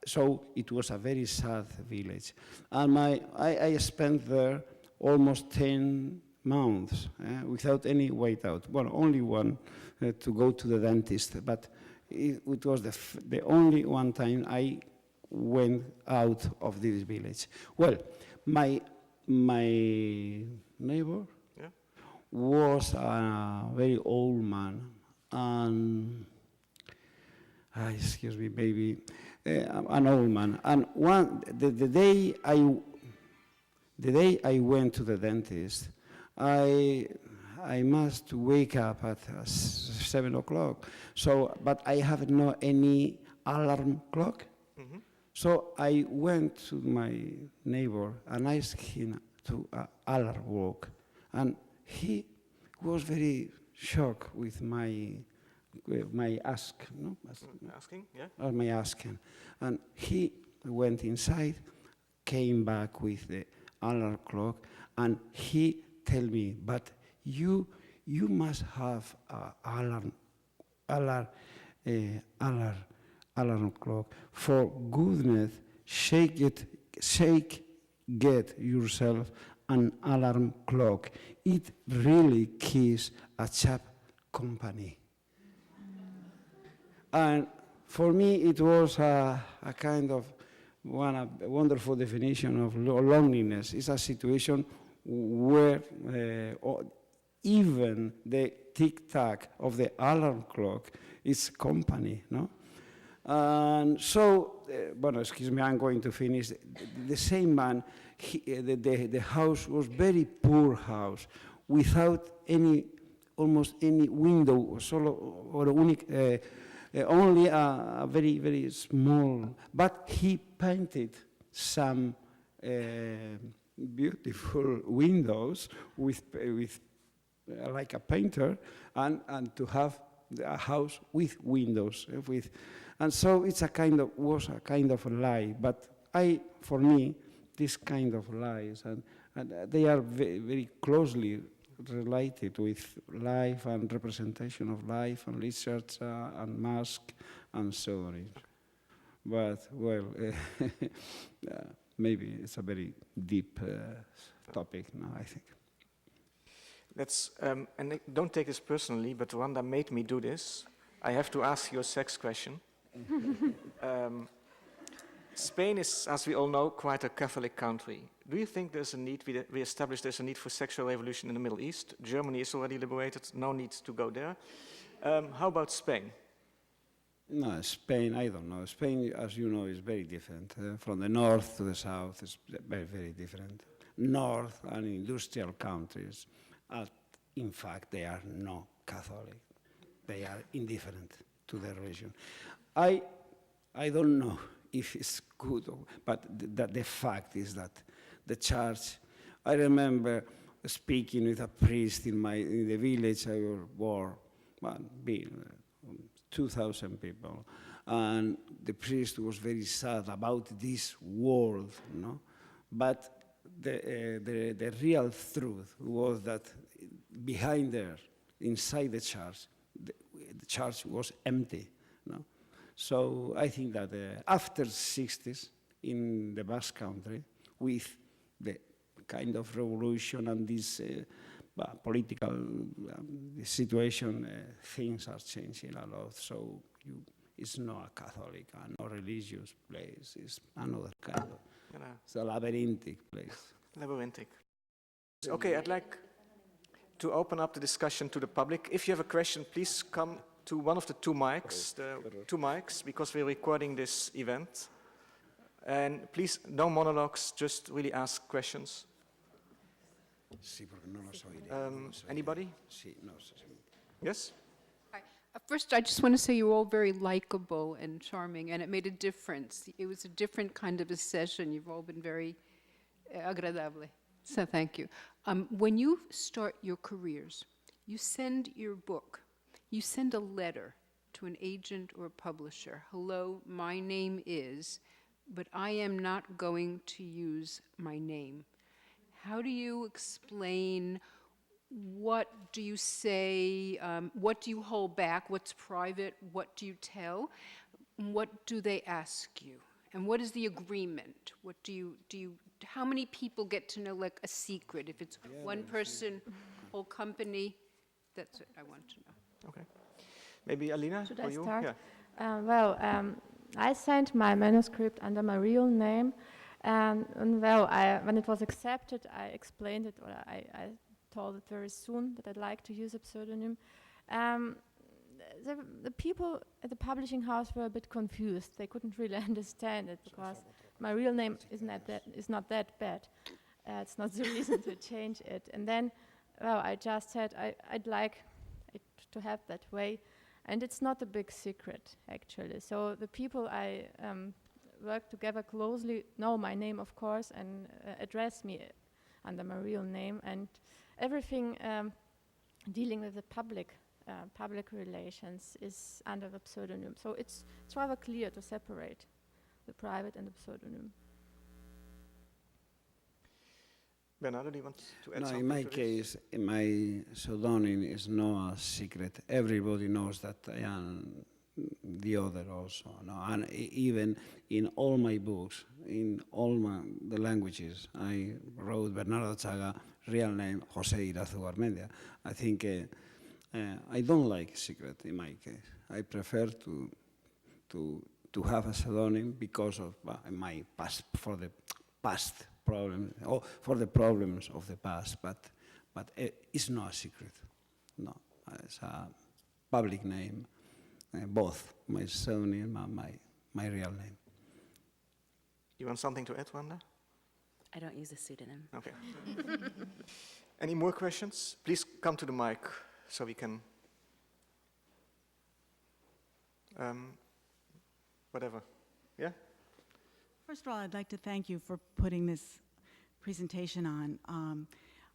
so it was a very sad village. And I spent there almost 10 months without any way out. Well, only one to go to the dentist, but it was the only one time I went out of this village. Well, my neighbor was a very old man, and excuse me, baby, an old man. And the day I went to the dentist, I must wake up at 7 o'clock. So, but I have no any alarm clock. Mm-hmm. So I went to my neighbor and asked him to alarm clock, and he was very shocked with my ask, no? Asking, yeah. My asking, and he went inside, came back with the alarm clock, and he tell me, but you must have alarm clock. For goodness, get yourself an alarm clock. It really keeps a chap company. And for me, it was a kind of a wonderful definition of loneliness. It's a situation where even the tick-tack of the alarm clock is company, no? And so, excuse me, I'm going to finish. The same man, the house was very poor house, without almost any window, only a very, very small, but he painted some beautiful windows with like a painter, and to have a house with windows, and so was a kind of a lie. But for me, this kind of lies, and they are very, very closely related with life and representation of life and research and mask and so on. But well, maybe it's a very deep topic now, I think. Let's, and don't take this personally, but Randa made me do this. I have to ask you a sex question. Spain is, as we all know, quite a Catholic country. Do you think there's a need, we established there's a need for sexual revolution in the Middle East? Germany is already liberated, no need to go there. How about Spain? No, Spain, I don't know. Spain, as you know, is very different. From the north to the south, it's very, very different. North and industrial countries, in fact, they are not Catholic. They are indifferent to their religion. I don't know if it's good, but the fact is that the church, I remember speaking with a priest in the village I was born, being 2,000 people, and the priest was very sad about this world, no? But the real truth was that behind there, inside the church was empty, no? So I think that after 60s in the Basque Country, with the kind of revolution and this political situation, things are changing a lot. So it's not a Catholic and not religious place. It's another kind of, it's a labyrinthic place. Labyrinthic. Okay, I'd like to open up the discussion to the public. If you have a question, please come to one of the two mics, because we're recording this event. And please, no monologues, just really ask questions. Anybody? Yes? Hi. First, I just want to say you're all very likable and charming, and it made a difference. It was a different kind of a session. You've all been very agradable. So thank you. When you start your careers, you send your book, you send a letter to an agent or a publisher. Hello, my name is, but I am not going to use my name. How do you explain, what do you say, what do you hold back, what's private, what do you tell, what do they ask you? And what is the agreement? What do you, how many people get to know like a secret? If it's one person, whole company, that's what I want to know. Okay. Maybe Alina, Should for I you? start? Yeah. I sent my manuscript under my real name, and when it was accepted, I explained it, or I told it very soon that I'd like to use a pseudonym. The people at the publishing house were a bit confused. They couldn't really understand it because my real name is not that bad. It's not the reason to change it. And then, I just said I'd like it to have that way. And it's not a big secret, actually. So the people I work together closely know my name, of course, and address me under my real name. And everything dealing with the public relations is under the pseudonym. So it's rather clear to separate the private and the pseudonym. Bernardo, do you want to add No, something? in my to this? case, my pseudonym is not a secret. Everybody knows that I am the other also. No? And even in all my books, in all the languages, I wrote Bernardo Atxaga, real name José Irazu Garmendia. I think I don't like secret in my case. I prefer to have a pseudonym because of my past, for the past problem, or for the problems of the past, but it's not a secret. No, it's a public name, both my pseudonym and my real name. You want something to add, Randa? I don't use a pseudonym. Okay. Any more questions? Please come to the mic so we can. Whatever. Yeah? First of all, I'd like to thank you for putting this presentation on.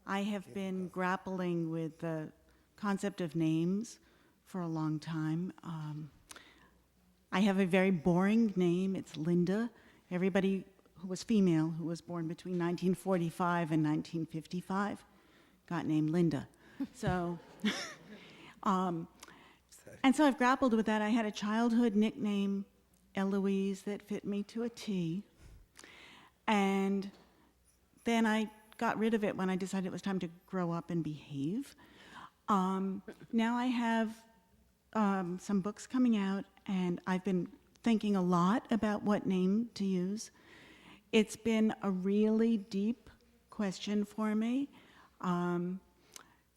I have been grappling with the concept of names for a long time. I have a very boring name. It's Linda. Everybody who was female, who was born between 1945 and 1955, got named Linda. So, and so I've grappled with that. I had a childhood nickname, Eloise, that fit me to a T. And then I got rid of it when I decided it was time to grow up and behave. Now I have some books coming out, and I've been thinking a lot about what name to use. It's been a really deep question for me.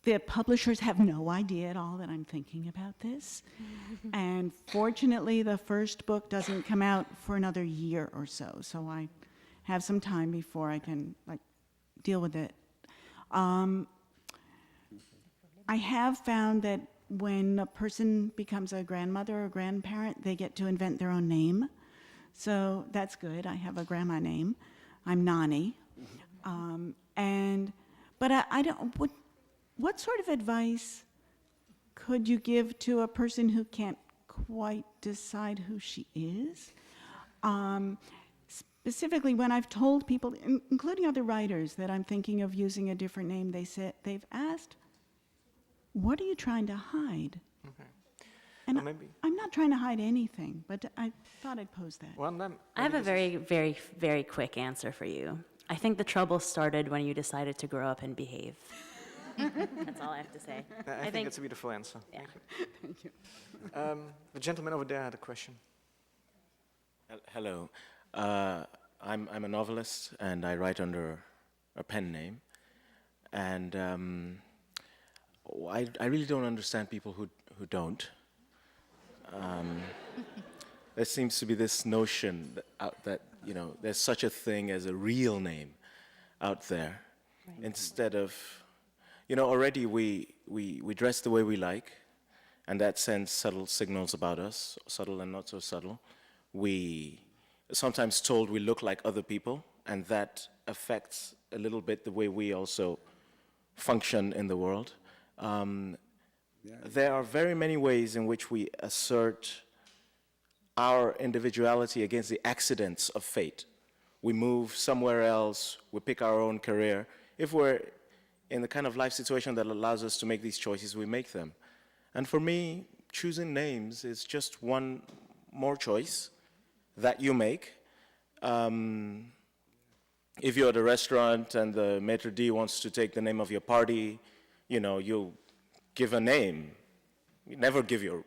The publishers have no idea at all that I'm thinking about this. And fortunately, the first book doesn't come out for another year or so. So I have some time before I can deal with it. I have found that when a person becomes a grandmother or grandparent, they get to invent their own name. So that's good. I have a grandma name. I'm Nani. But I don't. What sort of advice could you give to a person who can't quite decide who she is? Specifically, when I've told people, including other writers, that I'm thinking of using a different name, they've asked, "What are you trying to hide?" Okay. And Well, maybe. I'm not trying to hide anything, but I thought I'd pose that. I have a very, very, very quick answer for you. I think the trouble started when you decided to grow up and behave. That's all I have to say. I think it's a beautiful answer. Yeah. Thank you. The gentleman over there had a question. Hello. I'm a novelist and I write under a pen name. And I really don't understand people who don't. There seems to be this notion that you know, there's such a thing as a real name out there. Right. Instead of, you know, already we dress the way we like, and that sends subtle signals about us, subtle and not so subtle. We sometimes told we look like other people, and that affects a little bit the way we also function in the world. There are very many ways in which we assert our individuality against the accidents of fate. We move somewhere else, we pick our own career. If we're in the kind of life situation that allows us to make these choices, we make them. And for me, choosing names is just one more choice that you make. If you're at a restaurant and the maitre d' wants to take the name of your party, you know, you give a name. You never give your,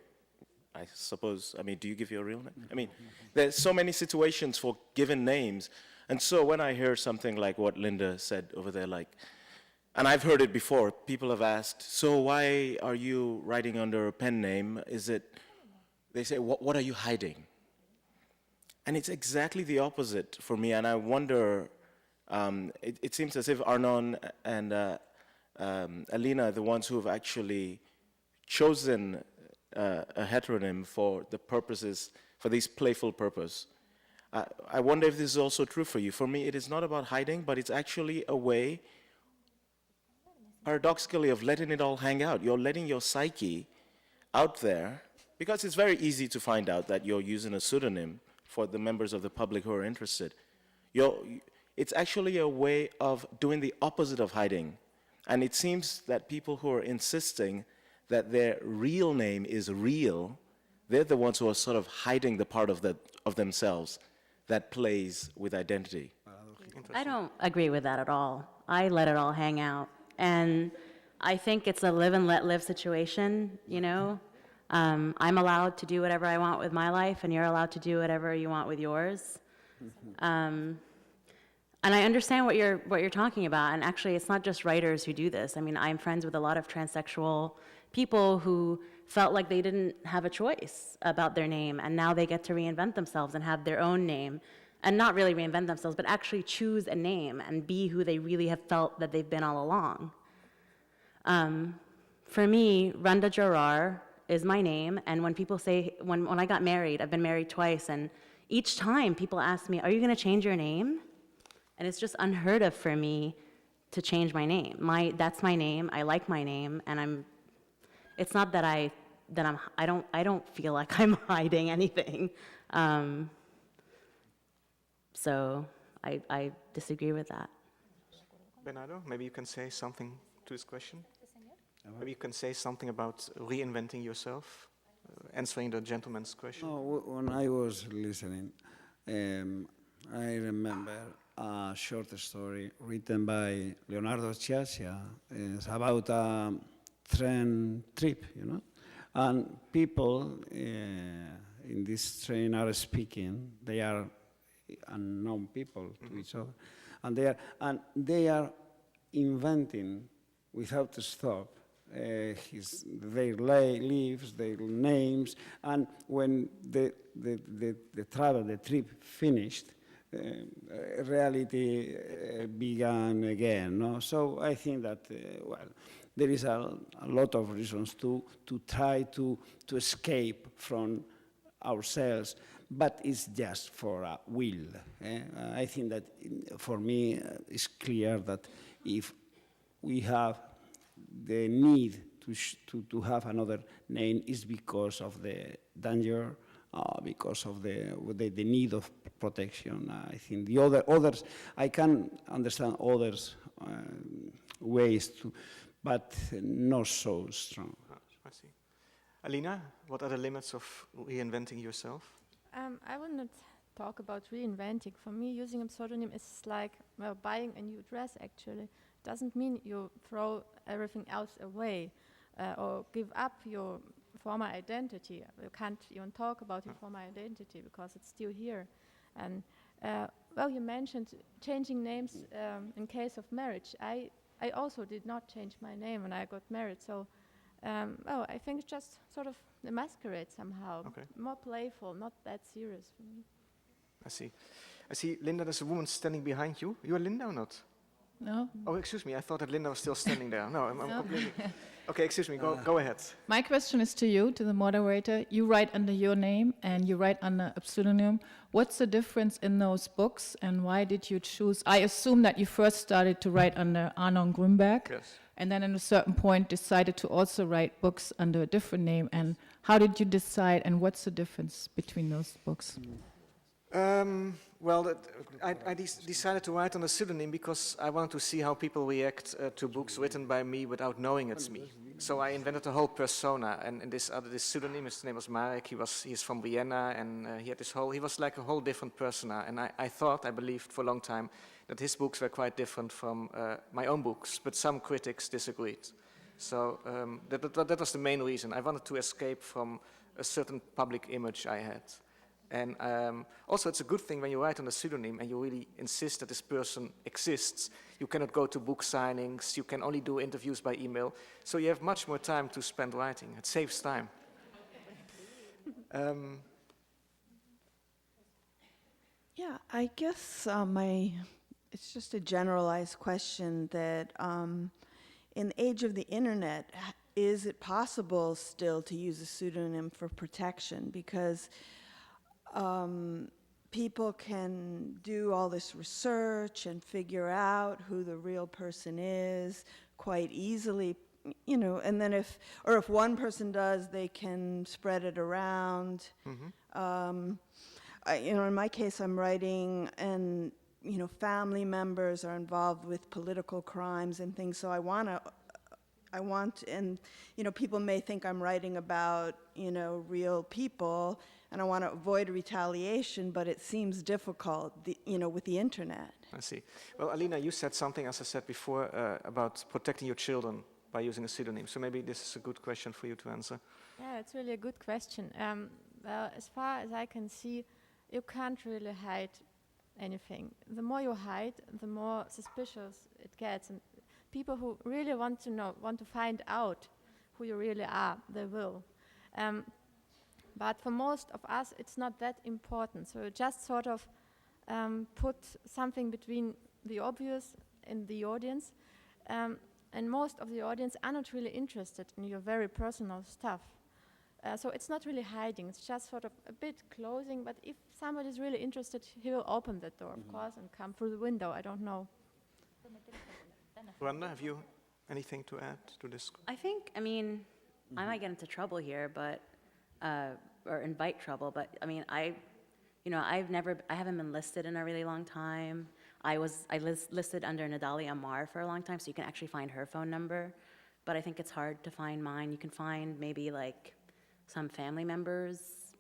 I suppose, I mean, do you give your real name? I mean, there's so many situations for given names. And so when I hear something like what Linda said over there, like, and I've heard it before, people have asked, so why are you writing under a pen name? Is it, they say, what are you hiding? And it's exactly the opposite for me, and I wonder, it seems as if Arnon and Alina are the ones who have actually chosen a heteronym for the purposes, for this playful purpose. I wonder if this is also true for you. For me, it is not about hiding, but it's actually a way, paradoxically, of letting it all hang out. You're letting your psyche out there, because it's very easy to find out that you're using a pseudonym for the members of the public who are interested. It's actually a way of doing the opposite of hiding. And it seems that people who are insisting that their real name is real, they're the ones who are sort of hiding the part of themselves that plays with identity. I don't agree with that at all. I let it all hang out. And I think it's a live and let live situation, you know? I'm allowed to do whatever I want with my life, and you're allowed to do whatever you want with yours. And I understand what you're talking about, and actually it's not just writers who do this. I mean, I'm friends with a lot of transsexual people who felt like they didn't have a choice about their name, and now they get to reinvent themselves and have their own name, and not really reinvent themselves, but actually choose a name and be who they really have felt that they've been all along. For me, Randa Jarrar is my name, and when people say, when I got married, I've been married twice, and each time people ask me, are you gonna change your name? And it's just unheard of for me to change my name. That's my name, I like my name, and it's not that I don't feel like I'm hiding anything. So I disagree with that. Bernardo, maybe you can say something to this question? Maybe you can say something about reinventing yourself, answering the gentleman's question. Oh, when I was listening, I remember a short story written by Bernardo Atxaga. It's about a train trip, you know? And people in this train are speaking. They are unknown people to each other. And they are inventing without stop their lives, their names, and when the trip finished, reality began again. No? So I think that there is a lot of reasons to try to escape from ourselves, but it's just for a will. I think that for me it's clear that if we have the need to have another name is because of the danger, because of the need of protection. I think the others, I can understand others ways to, but not so strong. I see. Alina, what are the limits of reinventing yourself? I will not talk about reinventing. For me, using a pseudonym is like buying a new dress, actually. doesn't mean you throw everything else away or give up your former identity. You can't even talk about your former identity because it's still here. And well, you mentioned changing names in case of marriage. I also did not change my name when I got married. So, well, I think it's just sort of a masquerade somehow. Okay. More playful, not that serious for me. I see. I see, Linda, there's a woman standing behind you. You are Linda or not? No. Oh, excuse me. I thought that Linda was still standing there. No, I'm completely... Okay, excuse me. Go ahead. My question is to you, to the moderator. You write under your name and you write under a pseudonym. What's the difference in those books and why did you choose? I assume that you first started to write under Arnon Grunberg. Yes. And then at a certain point decided to also write books under a different name. And how did you decide and what's the difference between those books? Well, I decided to write on a pseudonym because I wanted to see how people react to books written by me without knowing it's me. So I invented a whole persona, and this pseudonym, his name was Marek. He's from Vienna, and he was like a whole different persona. And I believed for a long time that his books were quite different from my own books, but some critics disagreed. So that was the main reason. I wanted to escape from a certain public image I had. And also, it's a good thing when you write on a pseudonym and you really insist that this person exists. You cannot go to book signings. You can only do interviews by email. So you have much more time to spend writing. It saves time. Yeah, I guess it's just a generalized question that in the age of the internet, is it possible still to use a pseudonym for protection? Because people can do all this research and figure out who the real person is quite easily, you know, and then if one person does, they can spread it around. Mm-hmm. In my case, I'm writing and, family members are involved with political crimes and things, so people may think I'm writing about, real people, and I want to avoid retaliation, but it seems difficult, with the internet. I see. Well, Alina, you said something, as I said before, about protecting your children by using a pseudonym. So maybe this is a good question for you to answer. Yeah, it's really a good question. Well, as far as I can see, you can't really hide anything. The more you hide, the more suspicious it gets. And people who really want to find out who you really are, they will. But for most of us, it's not that important. So you just sort of put something between the obvious and the audience. And most of the audience are not really interested in your very personal stuff. So it's not really hiding, it's just sort of a bit closing, but if somebody is really interested, he will open that door, of course, and come through the window, I don't know. Randa, have you anything to add to this? I think, I might get into trouble here, but, or invite trouble, but I haven't been listed in a really long time. I listed under Natalia Amar for a long time, so you can actually find her phone number, but I think it's hard to find mine. You can find maybe like some family members'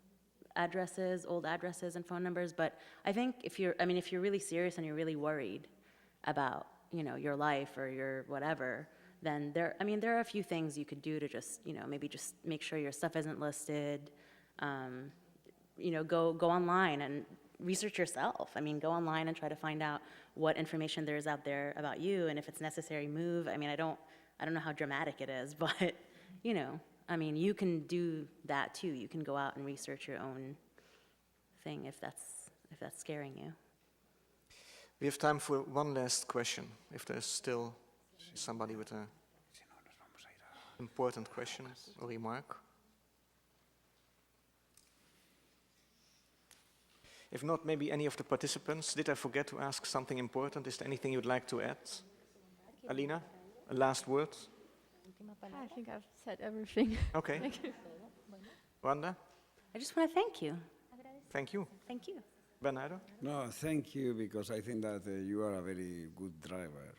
addresses, old addresses and phone numbers, but I think if you're really serious and you're really worried about, your life or your whatever, then there are a few things you could do to just, maybe just make sure your stuff isn't listed. Go online and research yourself. Go online and try to find out what information there is out there about you, and if it's necessary, move. I don't know how dramatic it is, but, you can do that too. You can go out and research your own thing if that's scaring you. We have time for one last question, if there's still somebody with an important question or remark. If not, maybe any of the participants. Did I forget to ask something important? Is there anything you'd like to add? Alina, a last word? I think I've said everything. Okay. Thank you. Randa? I just want to thank you. Thank you. Thank you. Bernardo? No, thank you, because I think that you are a very good driver.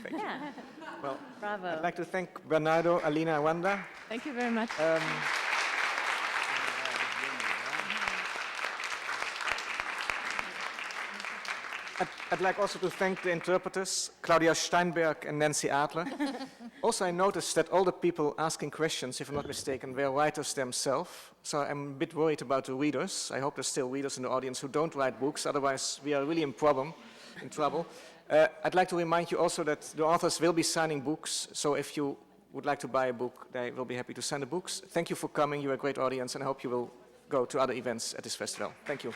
Thank Yeah. you. Well, Bravo. I'd like to thank Bernardo, Alina, and Randa. Thank you very much. I'd like also to thank the interpreters, Claudia Steinberg and Nancy Adler. Also, I noticed that all the people asking questions, if I'm not mistaken, were writers themselves. So I'm a bit worried about the readers. I hope there's still readers in the audience who don't write books, otherwise we are really in trouble. I'd like to remind you also that the authors will be signing books, so if you would like to buy a book, they will be happy to send the books. Thank you for coming, you're a great audience, and I hope you will go to other events at this festival. Thank you.